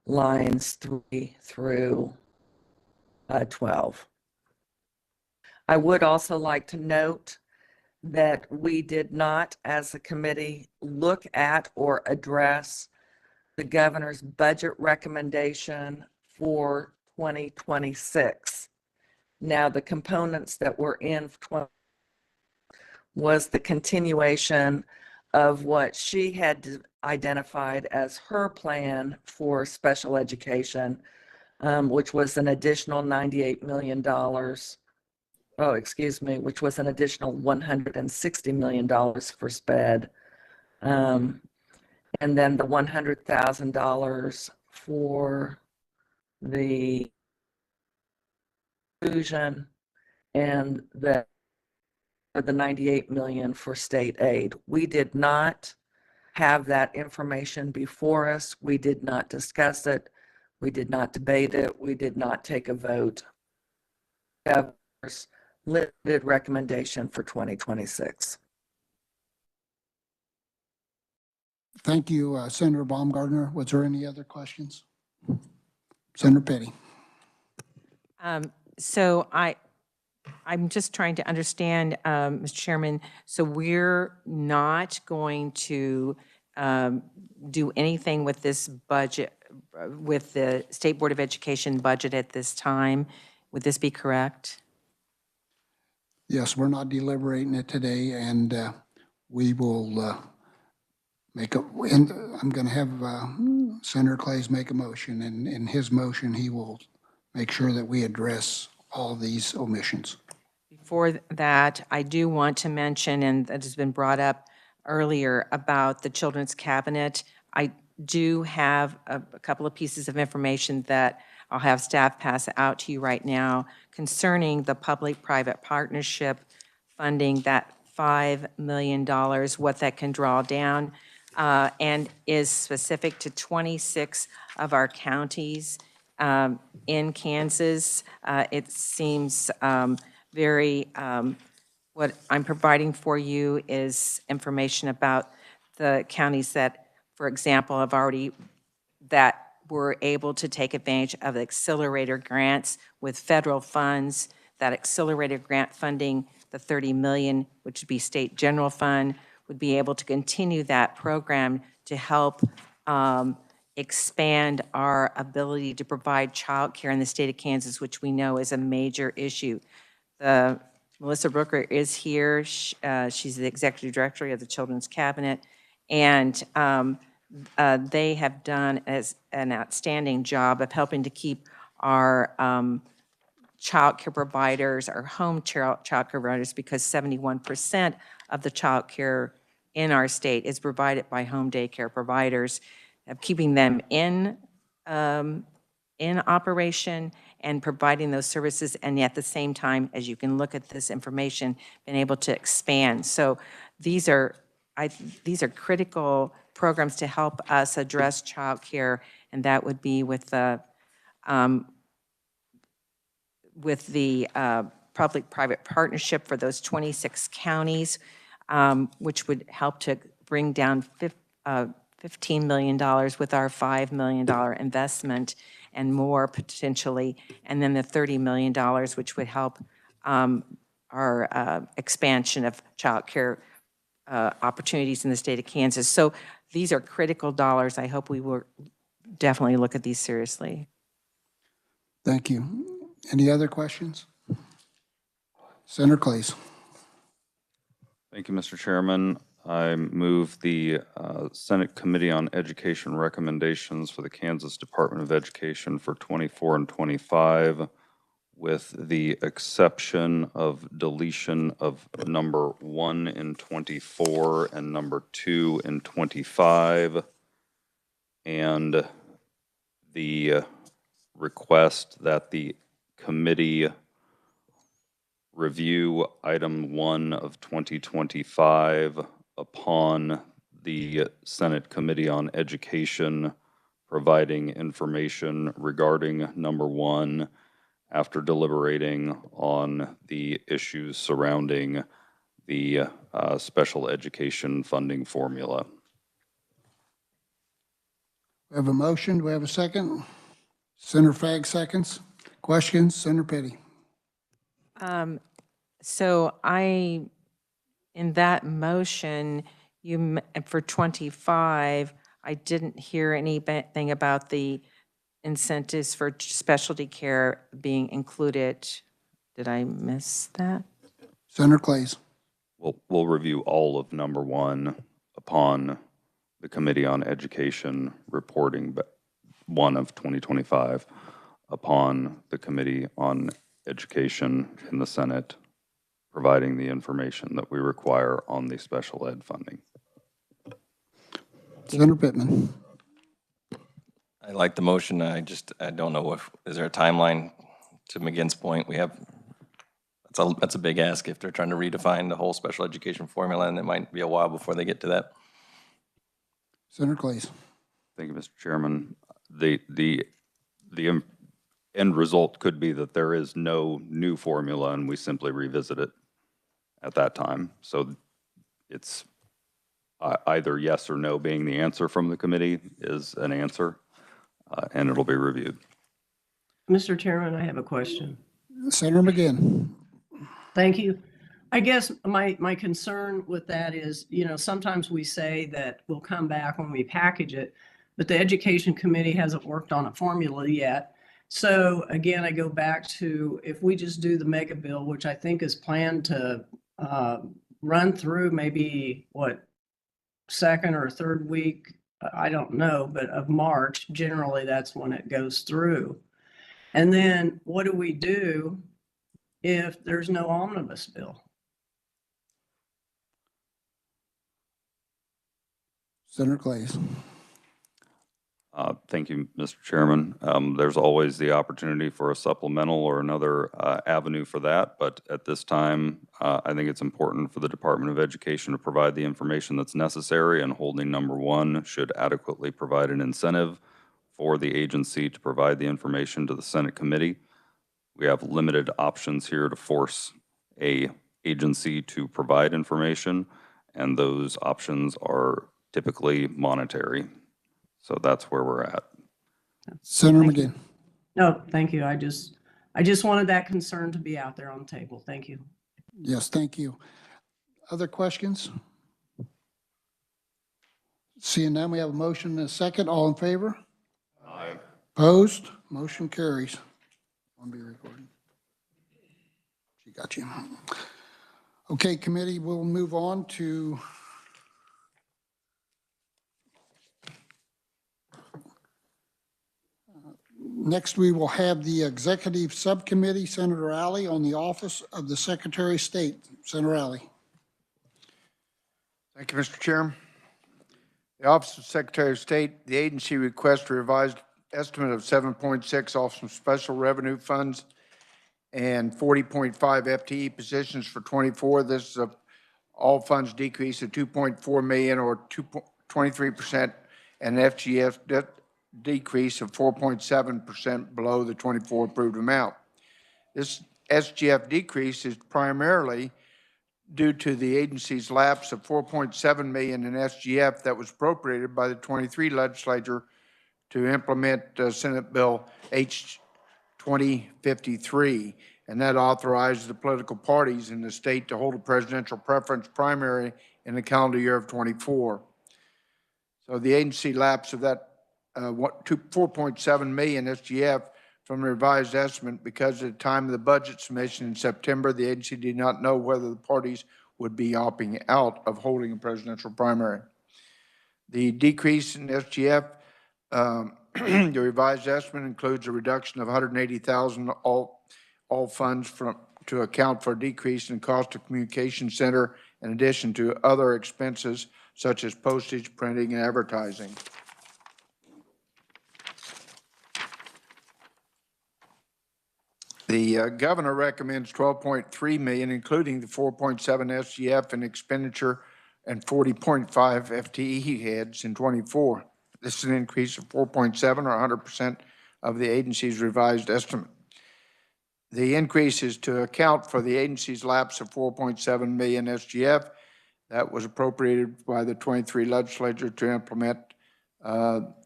lines 3 through 12. I would also like to note that we did not, as a committee, look at or address the governor's budget recommendation for 2026. Now, the components that were in was the continuation of what she had identified as her plan for special education, which was an additional $98 million. Oh, excuse me, which was an additional $160 million for SPED. And then the $100,000 for the inclusion and the 98 million for state aid. We did not have that information before us. We did not discuss it. We did not debate it. We did not take a vote. Governor's limited recommendation for 2026. Thank you, Senator Baumgartner. Was there any other questions? Senator Petty. So I'm just trying to understand, Mr. Chairman, so we're not going to do anything with this budget, with the State Board of Education budget at this time. Would this be correct? Yes, we're not deliberating it today, and we will make a, and I'm going to have Senator Clays make a motion, and in his motion, he will make sure that we address all these omissions. Before that, I do want to mention, and that has been brought up earlier, about the Children's Cabinet. I do have a couple of pieces of information that I'll have staff pass out to you right now concerning the public-private partnership funding, that $5 million, what that can draw down, and is specific to 26 of our counties in Kansas. It seems very, what I'm providing for you is information about the counties that, for example, have already, that were able to take advantage of accelerator grants with federal funds. That accelerator grant funding, the $30 million, which would be state general fund, would be able to continue that program to help expand our ability to provide childcare in the state of Kansas, which we know is a major issue. Melissa Brooker is here. She's the executive director of the Children's Cabinet, and they have done an outstanding job of helping to keep our child care providers, our home child care providers, because 71% of the child care in our state is provided by home daycare providers, of keeping them in operation and providing those services, and at the same time, as you can look at this information, been able to expand. So these are critical programs to help us address child care, and that would be with the public-private partnership for those 26 counties, which would help to bring down $15 million with our $5 million investment and more potentially, and then the $30 million, which would help our expansion of child care opportunities in the state of Kansas. So these are critical dollars. I hope we will definitely look at these seriously. Thank you. Any other questions? Senator Clays. Thank you, Mr. Chairman. I move the Senate Committee on Education recommendations for the Kansas Department of Education for 24 and 25, with the exception of deletion of number 1 in 24 and number 2 in 25, and the request that the committee review item 1 of 2025 upon the Senate Committee on Education providing information regarding number 1 after deliberating on the issues surrounding the special education funding formula. We have a motion. Do we have a second? Senator Fag seconds. Questions? Senator Petty. So in that motion, for 25, I didn't hear anything about the incentives for specialty care being included. Did I miss that? Senator Clays. We'll review all of number 1 upon the Committee on Education reporting 1 of 2025 upon the Committee on Education in the Senate providing the information that we require on the special ed funding. Senator Pittman. I like the motion. I don't know is there a timeline to McGinn's point? That's a big ask if they're trying to redefine the whole special education formula, and it might be a while before they get to that. Senator Clays. Thank you, Mr. Chairman. The end result could be that there is no new formula and we simply revisit it at that time. So it's either yes or no being the answer from the committee is an answer, and it'll be reviewed. Mr. Chairman, I have a question. Senator McGinn. Thank you. I guess my concern with that is, sometimes we say that we'll come back when we package it, but the Education Committee hasn't worked on a formula yet. So again, I go back to if we just do the mega bill, which I think is planned to run through maybe second or third week, I don't know, but of March, generally that's when it goes through. And then what do we do if there's no omnibus bill? Senator Clays. Thank you, Mr. Chairman. There's always the opportunity for a supplemental or another avenue for that, but at this time, I think it's important for the Department of Education to provide the information that's necessary, and holding number 1 should adequately provide an incentive for the agency to provide the information to the Senate Committee. We have limited options here to force a agency to provide information, and those options are typically monetary. So that's where we're at. Senator McGinn. No, thank you. I just wanted that concern to be out there on the table. Thank you. Yes, thank you. Other questions? Seeing none, we have a motion and a second. All in favor? Aye. Opposed? Motion carries. I'll be recording. She got you. Okay, committee, we'll move on to next, we will have the Executive Subcommittee, Senator Alley, on the Office of the Secretary of State. Senator Alley. Thank you, Mr. Chairman. The Office of Secretary of State, the agency requests a revised estimate of 7.6 off some special revenue funds and 40.5 FTE positions for 24. This is a all funds decrease of 2.4 million or 23%, and FGF decrease of 4.7% below the 24 approved amount. This SGF decrease is primarily due to the agency's lapse of 4.7 million in SGF that was appropriated by the 23 legislature to implement Senate Bill H 2053, and that authorized the political parties in the state to hold a presidential preference primary in the calendar year of 24. So the agency lapse of that 4.7 million SGF from the revised estimate because at the time of the budget submission in September, the agency did not know whether the parties would be opting out of holding a presidential primary. The decrease in SGF, the revised estimate includes a reduction of $180,000 all funds to account for a decrease in cost of communication center in addition to other expenses such as postage, printing, and advertising. The governor recommends 12.3 million, including the 4.7 SGF in expenditure and 40.5 FTE heads in '24. This is an increase of 4.7 or 100% of the agency's revised estimate. The increase is to account for the agency's lapse of 4.7 million SGF that was appropriated by the '23 legislature to implement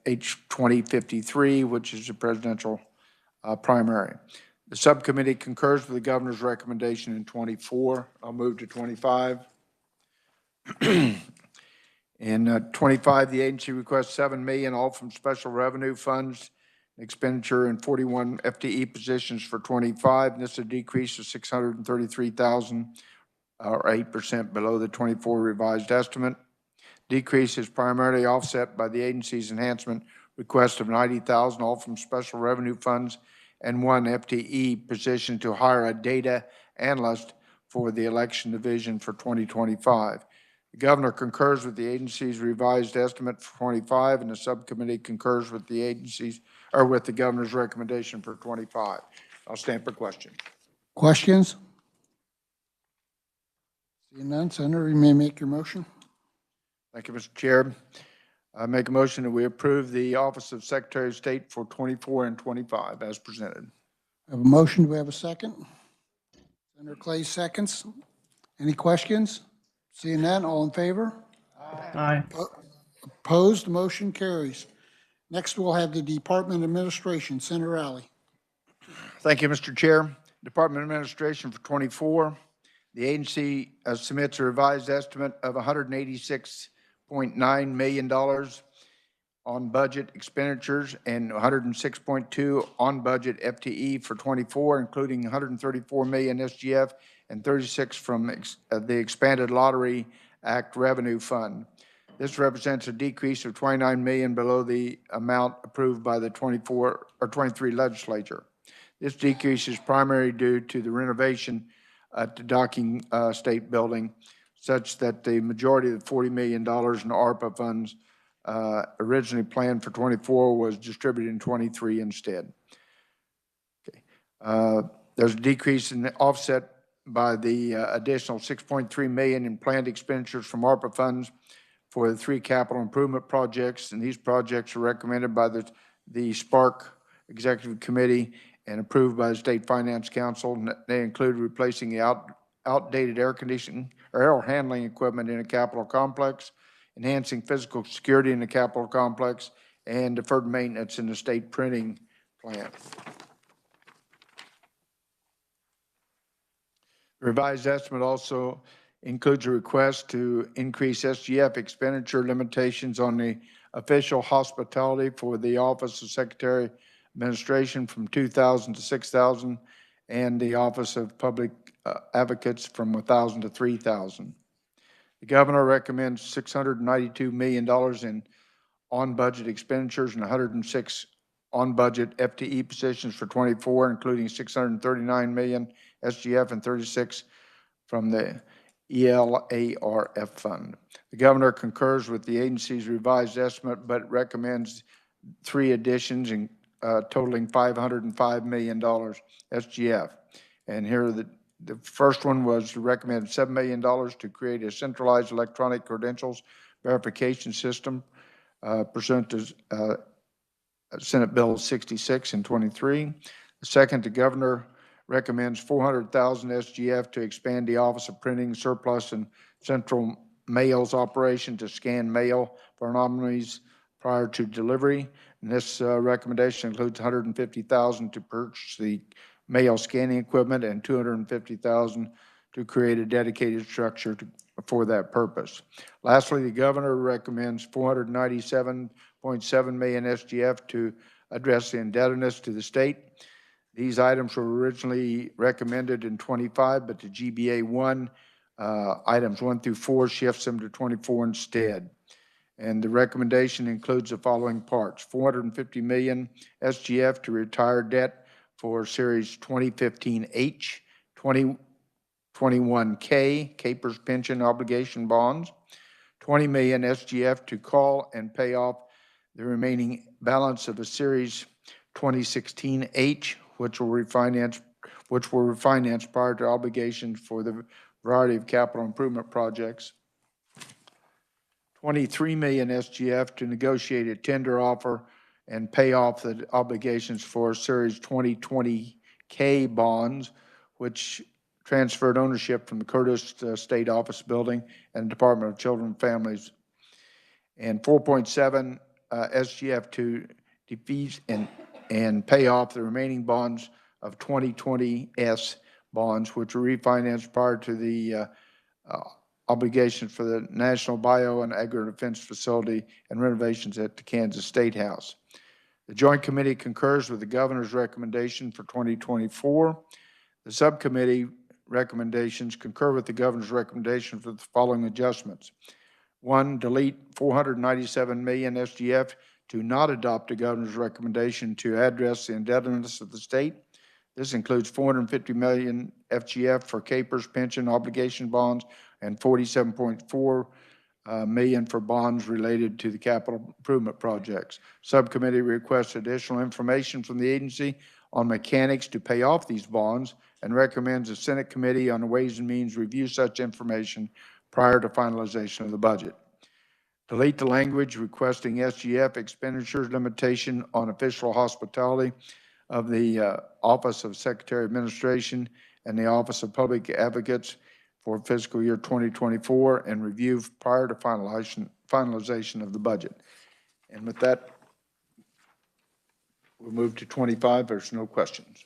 H 2053, which is a presidential primary. The subcommittee concurs with the governor's recommendation in '24. I'll move to '25. In '25, the agency requests $7 million, all from special revenue funds, expenditure in 41 FTE positions for '25. And this is a decrease of $633,000, or 8% below the '24 revised estimate. Decrease is primarily offset by the agency's enhancement request of $90,000, all from special revenue funds, and 1 FTE position to hire a data analyst for the election division for 2025. The governor concurs with the agency's revised estimate for '25, and the subcommittee concurs with the agency's, or with the governor's recommendation for '25. I'll stand for questions. Questions? Seeing none, Senator, you may make your motion. Thank you, Mr. Chair. I make a motion that we approve the Office of Secretary of State for '24 and '25 as presented. I have a motion. Do we have a second? Senator Clay seconds. Any questions? Seeing none, all in favor? Aye. Opposed, motion carries. Next, we'll have the Department of Administration. Senator Alley. Thank you, Mr. Chair. Department of Administration for '24. The agency submits a revised estimate of $186.9 million on budget expenditures and 106.2 on budget FTE for '24, including 134 million SGF and 36 from the Expanded Lottery Act Revenue Fund. This represents a decrease of 29 million below the amount approved by the '24 or '23 legislature. This decrease is primarily due to the renovation at the Docking State Building, such that the majority of the $40 million in ARPA funds originally planned for '24 was distributed in '23 instead. Okay. There's a decrease in the offset by the additional 6.3 million in planned expenditures from ARPA funds for the 3 capital improvement projects, and these projects are recommended by the Spark Executive Committee and approved by the State Finance Council. And they include replacing the outdated air conditioning or air handling equipment in a capital complex, enhancing physical security in the capital complex, and deferred maintenance in the state printing plant. The revised estimate also includes a request to increase SGF expenditure limitations on the official hospitality for the Office of Secretary Administration from 2,000 to 6,000, and the Office of Public Advocates from 1,000 to 3,000. The governor recommends $692 million in on-budget expenditures and 106 on-budget FTE positions for '24, including 639 million SGF and 36 from the ELARF fund. The governor concurs with the agency's revised estimate, but recommends 3 additions in totaling $505 million SGF. And here the first one was recommended $7 million to create a centralized electronic credentials verification system pursuant to Senate Bill 66 and 23. The second, the governor recommends 400,000 SGF to expand the Office of Printing, Surplus, and Central Mails operation to scan mail for nominees prior to delivery. And this recommendation includes 150,000 to purchase the mail scanning equipment and 250,000 to create a dedicated structure for that purpose. Lastly, the governor recommends 497.7 million SGF to address the indebtedness to the state. These items were originally recommended in '25, but the GBA 1 items 1 through 4, shifts them to 24 instead. And the recommendation includes the following parts: 450 million SGF to retire debt for Series 2015H, 2021K, Capers Pension Obligation Bonds, 20 million SGF to call and pay off the remaining balance of a Series 2016H, which were refinanced prior to obligations for the variety of capital improvement projects. 23 million SGF to negotiate a tender offer and pay off the obligations for Series 2020K bonds, which transferred ownership from the Curtis State Office Building and Department of Children and Families. And 4.7 SGF to defease and pay off the remaining bonds of 2020S bonds, which were refinanced prior to the obligations for the National Bio and Agri-Defense Facility and renovations at the Kansas State House. The Joint Committee concurs with the Governor's recommendation for 2024. The subcommittee recommendations concur with the Governor's recommendation for the following adjustments. 1, delete 497 million SGF to not adopt the Governor's recommendation to address the indebtedness of the state. This includes 450 million FGF for Capers pension obligation bonds and 47.4 million for bonds related to the capital improvement projects. Subcommittee requests additional information from the agency on mechanics to pay off these bonds and recommends the Senate Committee on Ways and Means review such information prior to finalization of the budget. Delete the language requesting SGF expenditures limitation on official hospitality of the Office of Secretary of Administration and the Office of Public Advocates for fiscal year 2024 and review prior to finalization of the budget. And with that, we'll move to 25. There's no questions.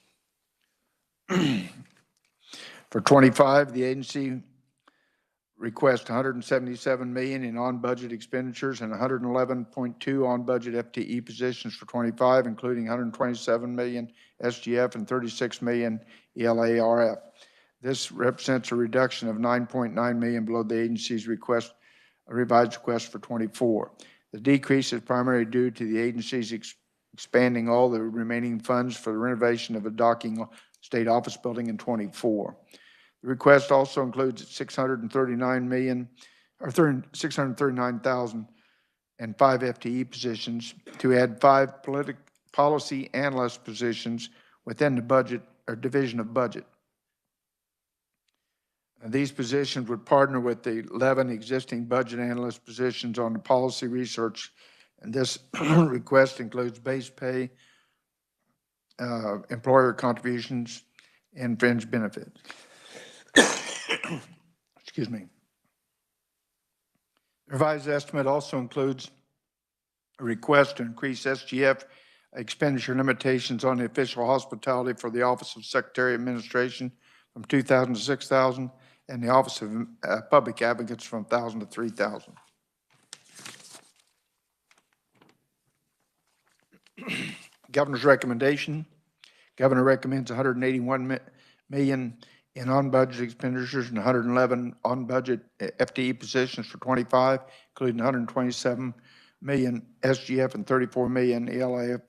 For 25, the agency requests 177 million in on-budget expenditures and 111.2 on-budget FTE positions for 25, including 127 million SGF and 36 million ELARF. This represents a reduction of 9.9 million below the agency's request, a revised request for 24. The decrease is primarily due to the agency's expanding all the remaining funds for the renovation of a docking state office building in 24. The request also includes 639,005 FTE positions to add 5 policy analyst positions within the budget or division of budget. And these positions would partner with the 11 existing budget analyst positions on the policy research, and this request includes base pay, employer contributions, and fringe benefits. Excuse me. The revised estimate also includes a request to increase SGF expenditure limitations on the official hospitality for the Office of Secretary of Administration from 2,000 to 6,000 and the Office of Public Advocates from 1,000 to 3,000. Governor's recommendation. Governor recommends 181 million in on-budget expenditures and 111 on-budget FTE positions for 25, including 127 million SGF and 34 million ELARF.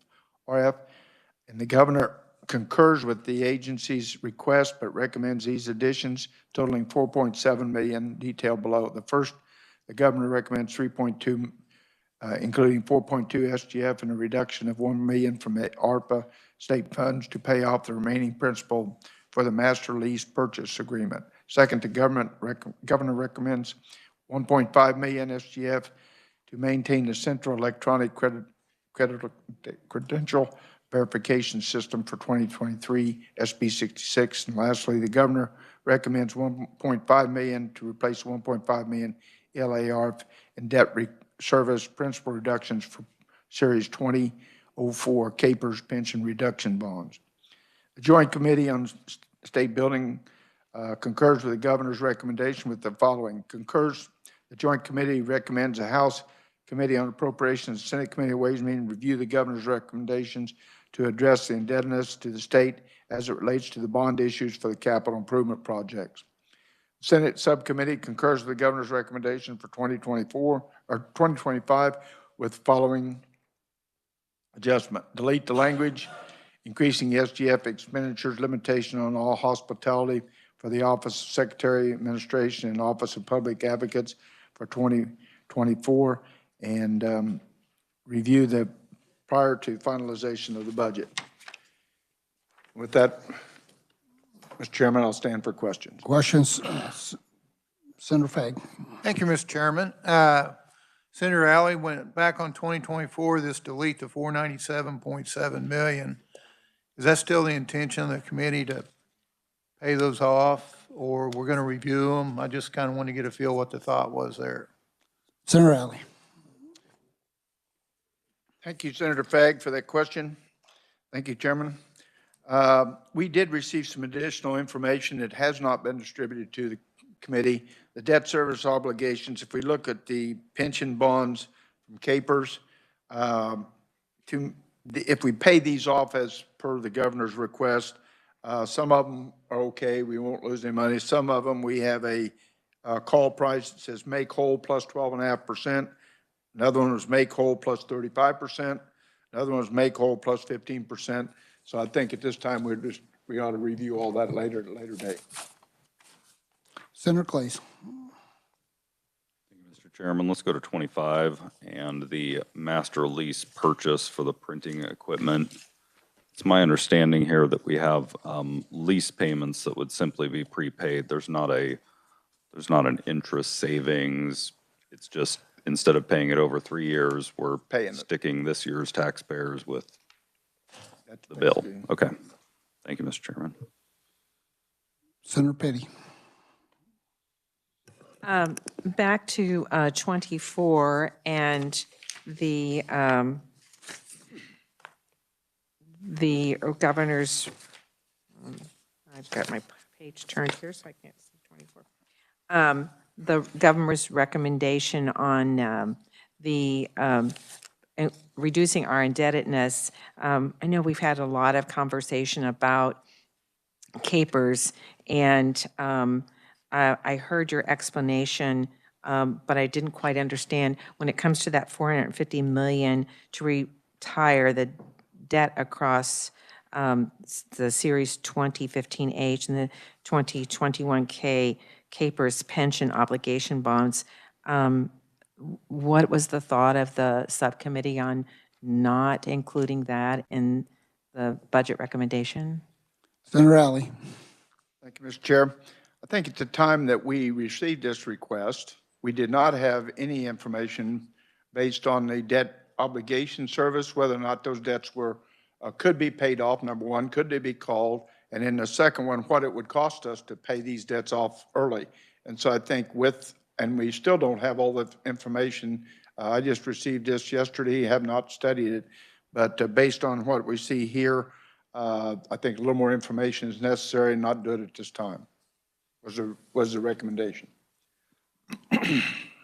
And the governor concurs with the agency's request, but recommends these additions totaling 4.7 million, detailed below. The first, the governor recommends 3.2, including 4.2 SGF and a reduction of 1 million from the ARPA state funds to pay off the remaining principal for the master lease purchase agreement. Second, the governor recommends 1.5 million SGF to maintain the central electronic credential verification system for 2023 SB 66. And lastly, the governor recommends 1.5 million to replace 1.5 million LARF in debt service principal reductions for Series 2004 Capers pension reduction bonds. The Joint Committee on State Building concurs with the governor's recommendation with the following. The Joint Committee recommends the House Committee on Appropriations, Senate Committee on Ways and Means review the governor's recommendations to address the indebtedness to the state as it relates to the bond issues for the capital improvement projects. Senate Subcommittee concurs with the governor's recommendation for 2024 or 2025 with following adjustment. Delete the language, increasing the SGF expenditures limitation on all hospitality for the Office of Secretary, Administration, and Office of Public Advocates for 2024, and review the prior to finalization of the budget. With that, Mr. Chairman, I'll stand for questions. Questions? Senator Fagg. Thank you, Mr. Chairman. Senator Alley, went back on 2024, this delete the 497.7 million. Is that still the intention of the committee to pay those off, or we're going to review them? I just kind of want to get a feel what the thought was there. Senator Alley. Thank you, Senator Fagg, for that question. Thank you, Chairman. We did receive some additional information that has not been distributed to the committee. The debt service obligations, if we look at the pension bonds from Capers, if we pay these off as per the governor's request, some of them are okay, we won't lose any money. Some of them, we have a call price that says make whole plus 12.5%. Another one was make whole plus 35%. Another one was make whole plus 15%. So I think at this time, we ought to review all that later at a later date. Senator Clays. Thank you, Mr. Chairman. Let's go to 25 and the master lease purchase for the printing equipment. It's my understanding here that we have lease payments that would simply be prepaid. There's not an interest savings. It's just instead of paying it over 3 years, we're Paying it. sticking this year's taxpayers with That's the bill. basically- Okay. Thank you, Mr. Chairman. Senator Petty. Back to 24 and the governor's, I've got my page turned here, so I can't see 24. The governor's recommendation on reducing our indebtedness. I know we've had a lot of conversation about Capers, and I heard your explanation, but I didn't quite understand when it comes to that $450 million to retire the debt across the Series 2015H and the 2021K Capers pension obligation bonds. What was the thought of the subcommittee on not including that in the budget recommendation? Senator Alley. Thank you, Mr. Chair. I think at the time that we received this request, we did not have any information based on the debt obligation service, whether or not those debts were, could be paid off, number one, could they be called? And then the second one, what it would cost us to pay these debts off early. And so I think and we still don't have all the information. I just received this yesterday, have not studied it, but based on what we see here, I think a little more information is necessary and not do it at this time, was the recommendation.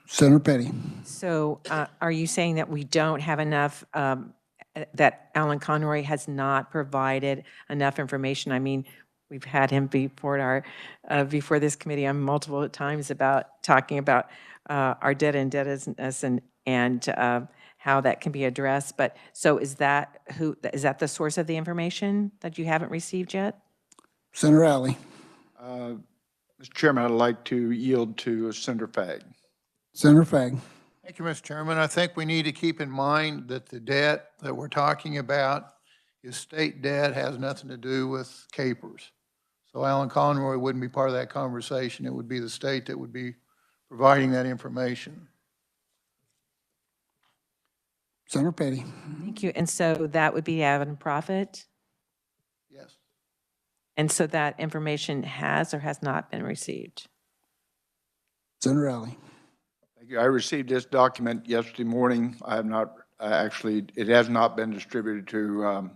Senator Petty. So are you saying that we don't have enough, that Alan Conroy has not provided enough information? I mean, we've had him before this committee on multiple times about talking about our debt and indebtedness and how that can be addressed. But so is that the source of the information that you haven't received yet? Senator Alley. Mr. Chairman, I'd like to yield to Senator Fagg. Senator Fagg. Thank you, Mr. Chairman. I think we need to keep in mind that the debt that we're talking about is state debt, has nothing to do with Capers. So Alan Conroy wouldn't be part of that conversation. It would be the state that would be providing that information. Senator Petty. Thank you. And so that would be out of profit? Yes. And so that information has or has not been received? Senator Alley. Thank you. I received this document yesterday morning. I have not, it has not been distributed to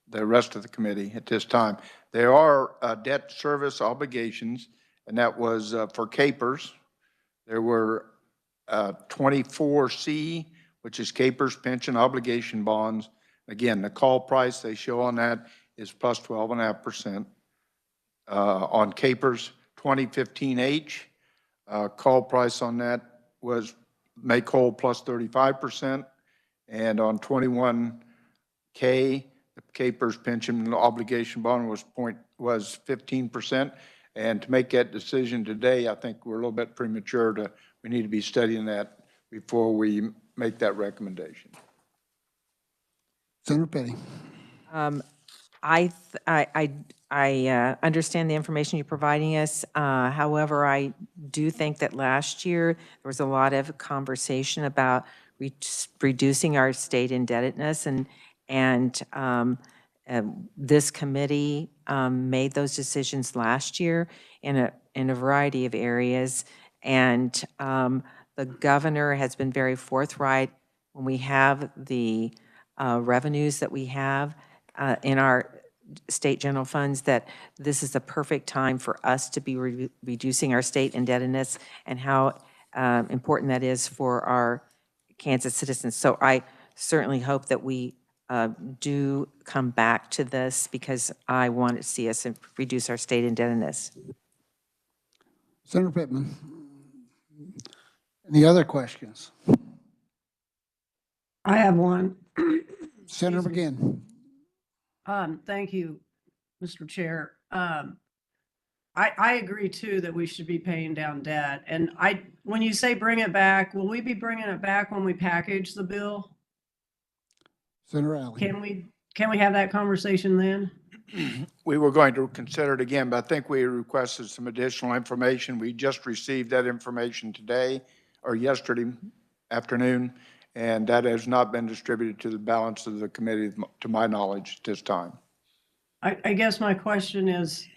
the rest of the committee at this time. There are debt service obligations, and that was for Capers. There were 24C, which is Capers pension obligation bonds. Again, the call price they show on that is plus 12.5%. On Capers, 2015H. Call price on that was make whole plus 35%. And on 21K, the Capers pension obligation bond was 15%. And to make that decision today, I think we're a little bit premature we need to be studying that before we make that recommendation. Senator Petty. I understand the information you're providing us. However, I do think that last year there was a lot of conversation about reducing our state indebtedness, and this committee made those decisions last year in a variety of areas, and the governor has been very forthright when we have the revenues that we have in our state general funds, that this is the perfect time for us to be reducing our state indebtedness, and how important that is for our Kansas citizens. So I certainly hope that we do come back to this, because I want to see us reduce our state indebtedness. Senator Pittman. Any other questions? I have one. Senator McGinn. Thank you, Mr. Chair. I agree too that we should be paying down debt. And when you say bring it back, will we be bringing it back when we package the bill? Senator Alley. Can we have that conversation then? We were going to consider it again, but I think we requested some additional information. We just received that information today or yesterday afternoon, and that has not been distributed to the balance of the committee, to my knowledge, at this time. I guess my question is,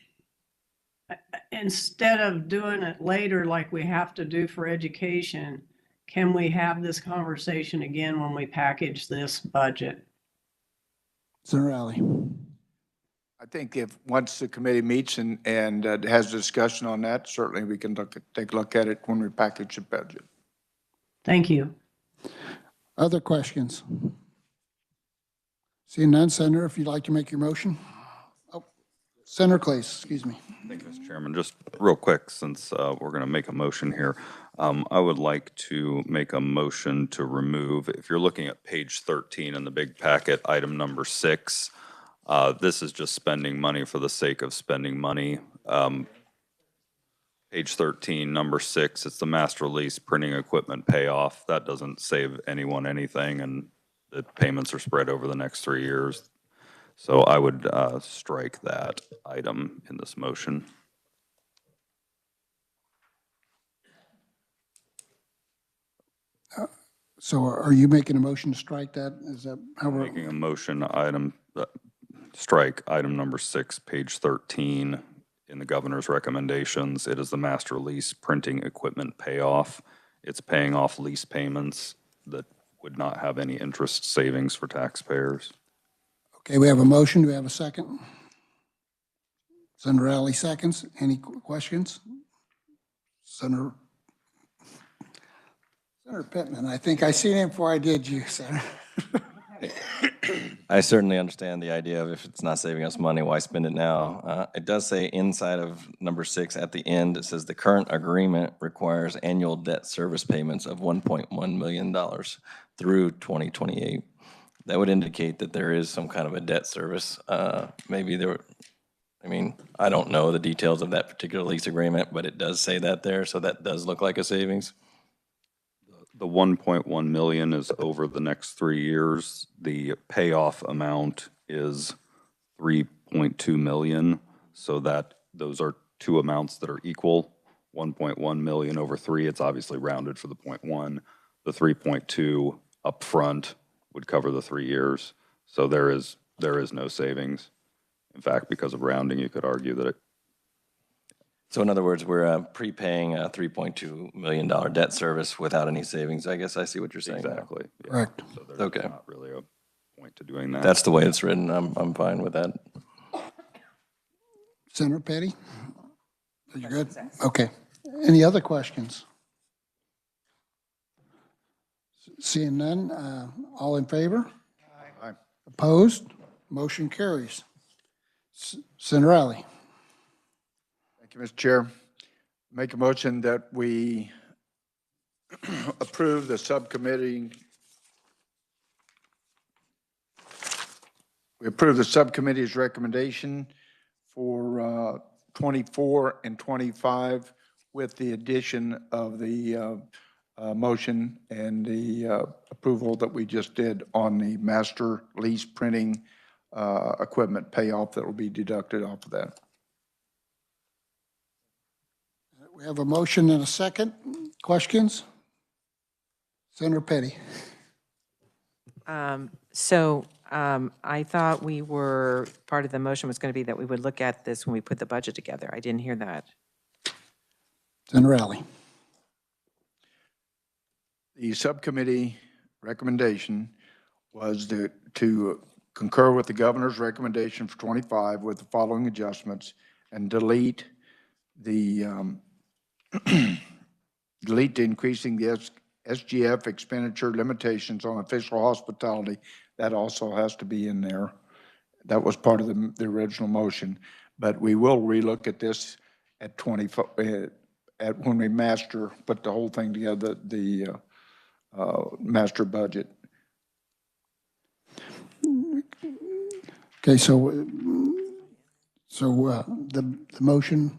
instead of doing it later like we have to do for education, can we have this conversation again when we package this budget? Senator Alley. I think once the committee meets and has a discussion on that, certainly we can take a look at it when we package the budget. Thank you. Other questions? Seeing none, Senator, if you'd like to make your motion. Oh, Senator Clays, excuse me. Thank you, Mr. Chairman. Just real quick, since we're going to make a motion here, I would like to make a motion to remove, if you're looking at page 13 in the big packet, item number 6, this is just spending money for the sake of spending money. Page 13, number 6, it's the master lease printing equipment payoff. That doesn't save anyone anything, and the payments are spread over the next 3 years. So I would strike that item in this motion. So are you making a motion to strike that? Is that how we're Making a motion, strike item number 6, page 13. In the governor's recommendations, it is the master lease printing equipment payoff. It's paying off lease payments that would not have any interest savings for taxpayers. Okay, we have a motion. Do we have a second? Senator Alley seconds. Any questions? Senator Pittman, I think I seen him before I did you, Senator. I certainly understand the idea of if it's not saving us money, why spend it now? It does say inside of number 6 at the end, it says the current agreement requires annual debt service payments of $1.1 million through 2028. That would indicate that there is some kind of a debt service. Maybe there, I mean, I don't know the details of that particular lease agreement, but it does say that there, so that does look like a savings. The 1.1 million is over the next 3 years. The payoff amount is 3.2 million. So that those are two amounts that are equal. 1.1 million over 3. It's obviously rounded for the 0.1. The 3.2 upfront would cover the 3 years. So there is no savings. In fact, because of rounding, you could argue that it. So in other words, we're prepaying a $3.2 million debt service without any savings. I guess I see what you're saying. Exactly. Yeah. Correct. So there's Okay. not really a point to doing that. That's the way it's written. I'm fine with that. Senator Petty? Are you good? Okay. Any other questions? Seeing none, all in favor? Aye. Opposed? Motion carries. Senator Alley. Thank you, Mr. Chair. Make a motion that we approve the subcommittee. We approve the subcommittee's recommendation for 24 and 25 with the addition of the motion and the approval that we just did on the master lease printing equipment payoff that will be deducted off of that. We have a motion and a second. Questions? Senator Petty. I thought part of the motion was going to be that we would look at this when we put the budget together. I didn't hear that. Senator Alley. The subcommittee recommendation was to concur with the governor's recommendation for 25 with the following adjustments and delete the increasing the SGF expenditure limitations on official hospitality. That also has to be in there. That was part of the original motion, but we will relook at this at 25, at when we put the whole thing together, the master budget. Okay, so the motion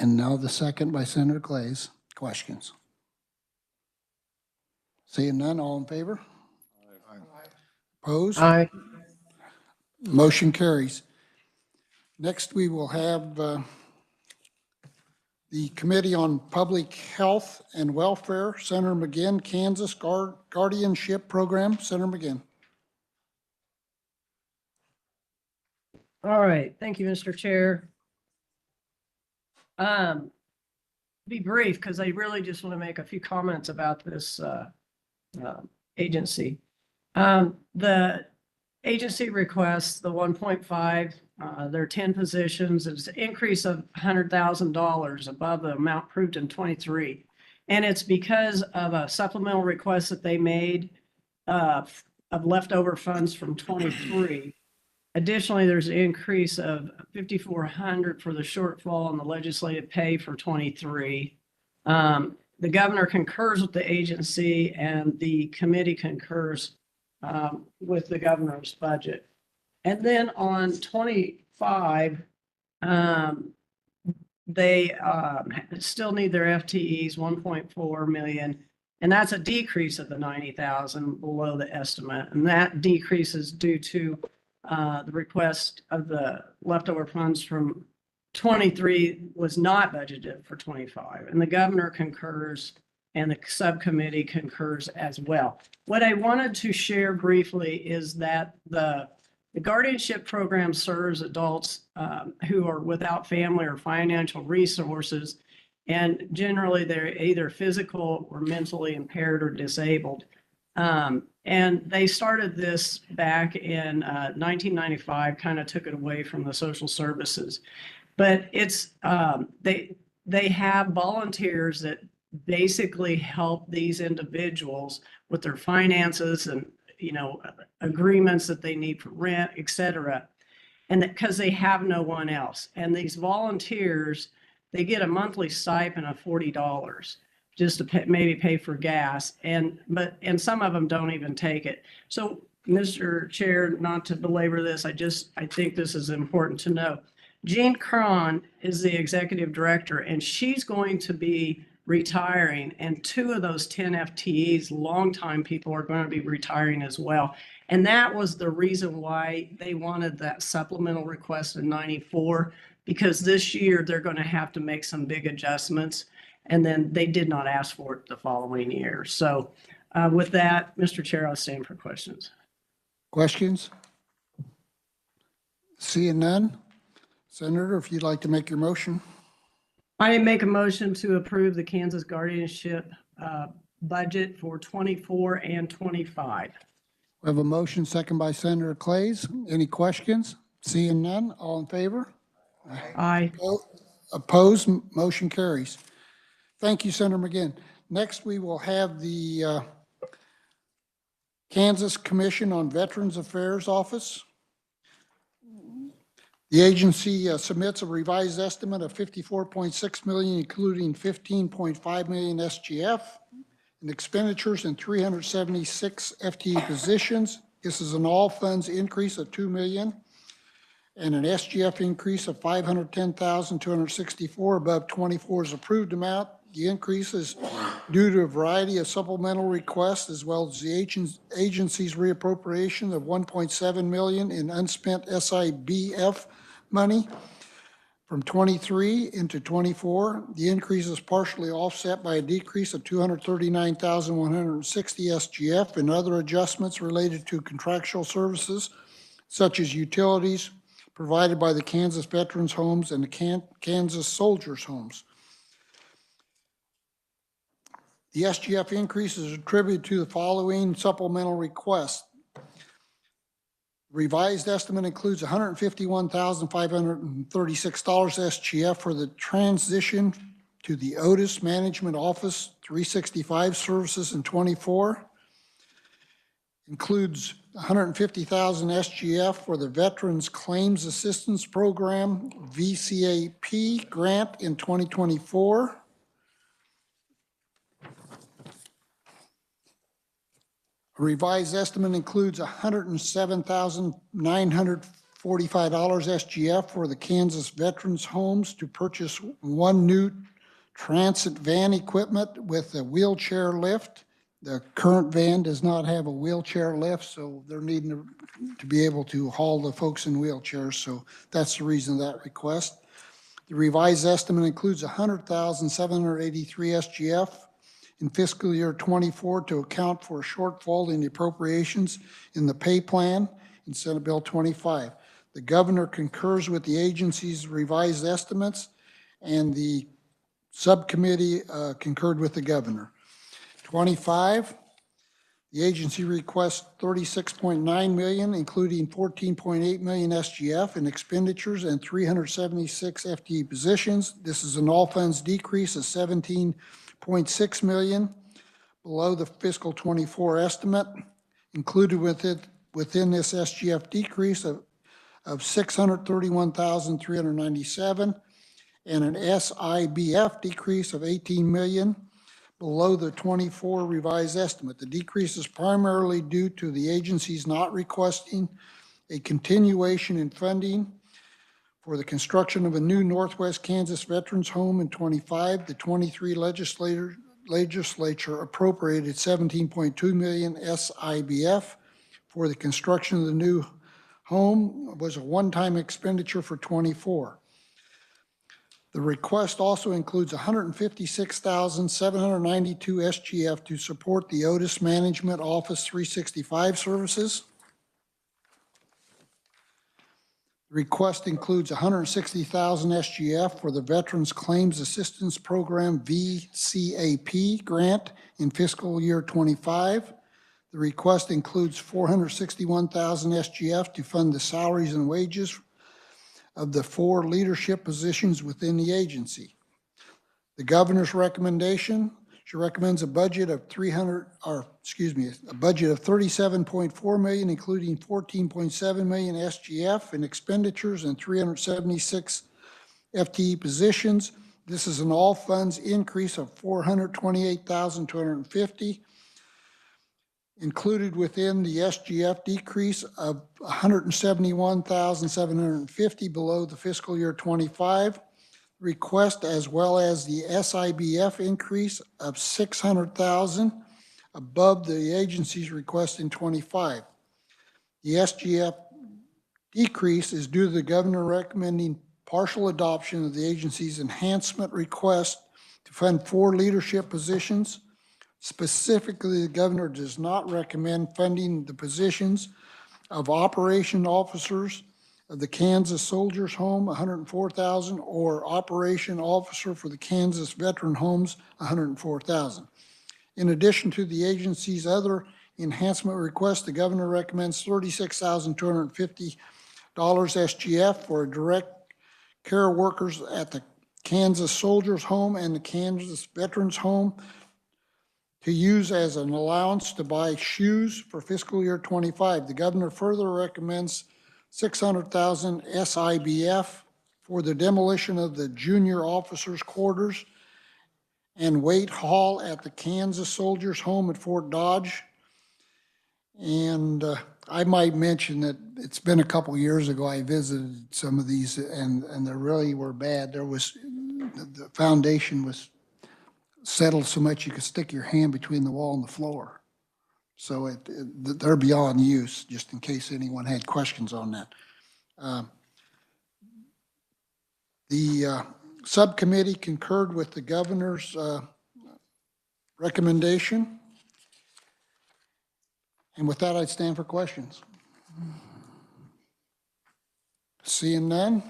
and now the second by Senator Clays. Questions? Seeing none, all in favor? Opposed? Aye. Motion carries. Next, we will have the Committee on Public Health and Welfare, Senator McGinn, Kansas Guardianship Program. Senator McGinn. All right, thank you, Mr. Chair. Be brief, because I really just want to make a few comments about this agency. The agency requests the 1.5, there are 10 positions. It's an increase of $100,000 above the amount approved in 23. And it's because of a supplemental request that they made of leftover funds from 23. Additionally, there's an increase of $5,400 for the shortfall on the legislative pay for 23. The governor concurs with the agency and the committee concurs with the governor's budget. And then on 25, they still need their FTEs, 1.4 million. And that's a decrease of the 90,000 below the estimate. And that decrease is due to the request of the leftover funds from 23 was not budgeted for 25. And the governor concurs and the subcommittee concurs as well. What I wanted to share briefly is that the guardianship program serves adults who are without family or financial resources, and generally they're either physical or mentally impaired or disabled. And they started this back in 1995, kind of took it away from the social services. But it's they have volunteers that basically help these individuals with their finances and, you know, agreements that they need for rent, et cetera. And that because they have no one else. And these volunteers, they get a monthly stipend of $40 just to maybe pay for gas. And some of them don't even take it. So, Mr. Chair, not to belabor this, I think this is important to know. Jean Cron is the executive director, and she's going to be retiring, and 2 of those 10 FTEs, longtime people, are going to be retiring as well. And that was the reason why they wanted that supplemental request in 94, because this year they're going to have to make some big adjustments, and then they did not ask for it the following year. So with that, Mr. Chair, I'll stand for questions. Questions? Seeing none. Senator, if you'd like to make your motion. I make a motion to approve the Kansas Guardianship budget for 24 and 25. We have a motion, second by Senator Clays. Any questions? Seeing none, all in favor? Aye. Opposed, motion carries. Thank you, Senator McGinn. Next, we will have the Kansas Commission on Veterans Affairs Office. The agency submits a revised estimate of $54.6 million, including $15.5 million SGF in expenditures and 376 FTE positions. This is an all-funds increase of $2 million and an SGF increase of $510,264 above 24's approved amount. The increase is due to a variety of supplemental requests as well as the agency's reappropriation of $1.7 million in unspent SIBF money from 23 into 24. The increase is partially offset by a decrease of $239,160 SGF and other adjustments related to contractual services such as utilities provided by the Kansas Veterans Homes and the Kansas Soldiers Homes. The SGF increase is attributed to the following supplemental requests. Revised estimate includes $151,536 SGF for the transition to the Otis Management Office 365 services in 24. Includes $150,000 SGF for the Veterans Claims Assistance Program VCAP grant in 2024. A revised estimate includes $107,945 SGF for the Kansas Veterans Homes to purchase one new transit van equipment with a wheelchair lift. The current van does not have a wheelchair lift, so they're needing to be able to haul the folks in wheelchairs, so that's the reason of that request. The revised estimate includes $100,783 SGF in fiscal year 24 to account for a shortfall in the appropriations in the pay plan in Senate Bill 25. The governor concurs with the agency's revised estimates, and the subcommittee concurred with the governor. 25, the agency requests $36.9 million, including $14.8 million SGF in expenditures and 376 FTE positions. This is an all-funds decrease of $17.6 million below the fiscal 24 estimate. Included within this SGF decrease of $631,397 and an SIBF decrease of $18 million below the 24 revised estimate. The decrease is primarily due to the agencies not requesting a continuation in funding for the construction of a new Northwest Kansas Veterans Home in 25. The 23 legislature appropriated $17.2 million SIBF for the construction of the new home. It was a one-time expenditure for 24. The request also includes $156,792 SGF to support the Otis Management Office 365 services. The request includes $160,000 SGF for the Veterans Claims Assistance Program VCAP grant in fiscal year 25. The request includes $461,000 SGF to fund the salaries and wages of the 4 leadership positions within the agency. The governor's recommendation, she recommends a budget of $37.4 million, including $14.7 million SGF in expenditures and 376 FTE positions. This is an all funds increase of $428,250. Included within the SGF decrease of $171,750 below the fiscal year 25 request, as well as the SIBF increase of $600,000 above the agency's request in 25. The SGF decrease is due to the governor recommending partial adoption of the agency's enhancement request to fund 4 leadership positions. Specifically, the governor does not recommend funding the positions of operation officers of the Kansas Soldiers Home, $104,000, or operation officer for the Kansas Veteran Homes, $104,000. In addition to the agency's other enhancement requests, the governor recommends $36,250 SGF for direct care workers at the Kansas Soldiers Home and the Kansas Veterans Home to use as an allowance to buy shoes for fiscal year 25. The governor further recommends $600,000 SIBF for the demolition of the junior officers' quarters and Wade Hall at the Kansas Soldiers Home at Fort Dodge. And I might mention that it's been a couple years ago, I visited some of these and they really were bad. The foundation was settled so much you could stick your hand between the wall and the floor. So they're beyond use, just in case anyone had questions on that. The subcommittee concurred with the governor's recommendation. And with that, I'd stand for questions. Seeing none,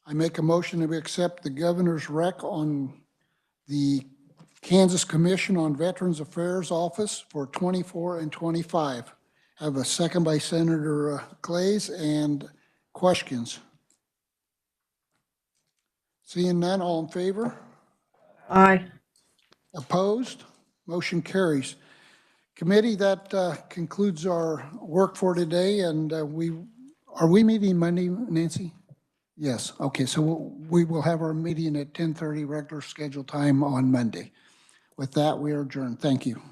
I make a motion that we accept the governor's rec on the Kansas Commission on Veterans Affairs Office for 24 and 25. I have a second by Senator Clays, and questions. Seeing none, all in favor? Aye. Opposed? Motion carries. Committee, that concludes our work for today, and are we meeting Monday, Nancy? Yes, okay, so we will have our meeting at 10:30 regular scheduled time on Monday. With that, we are adjourned. Thank you.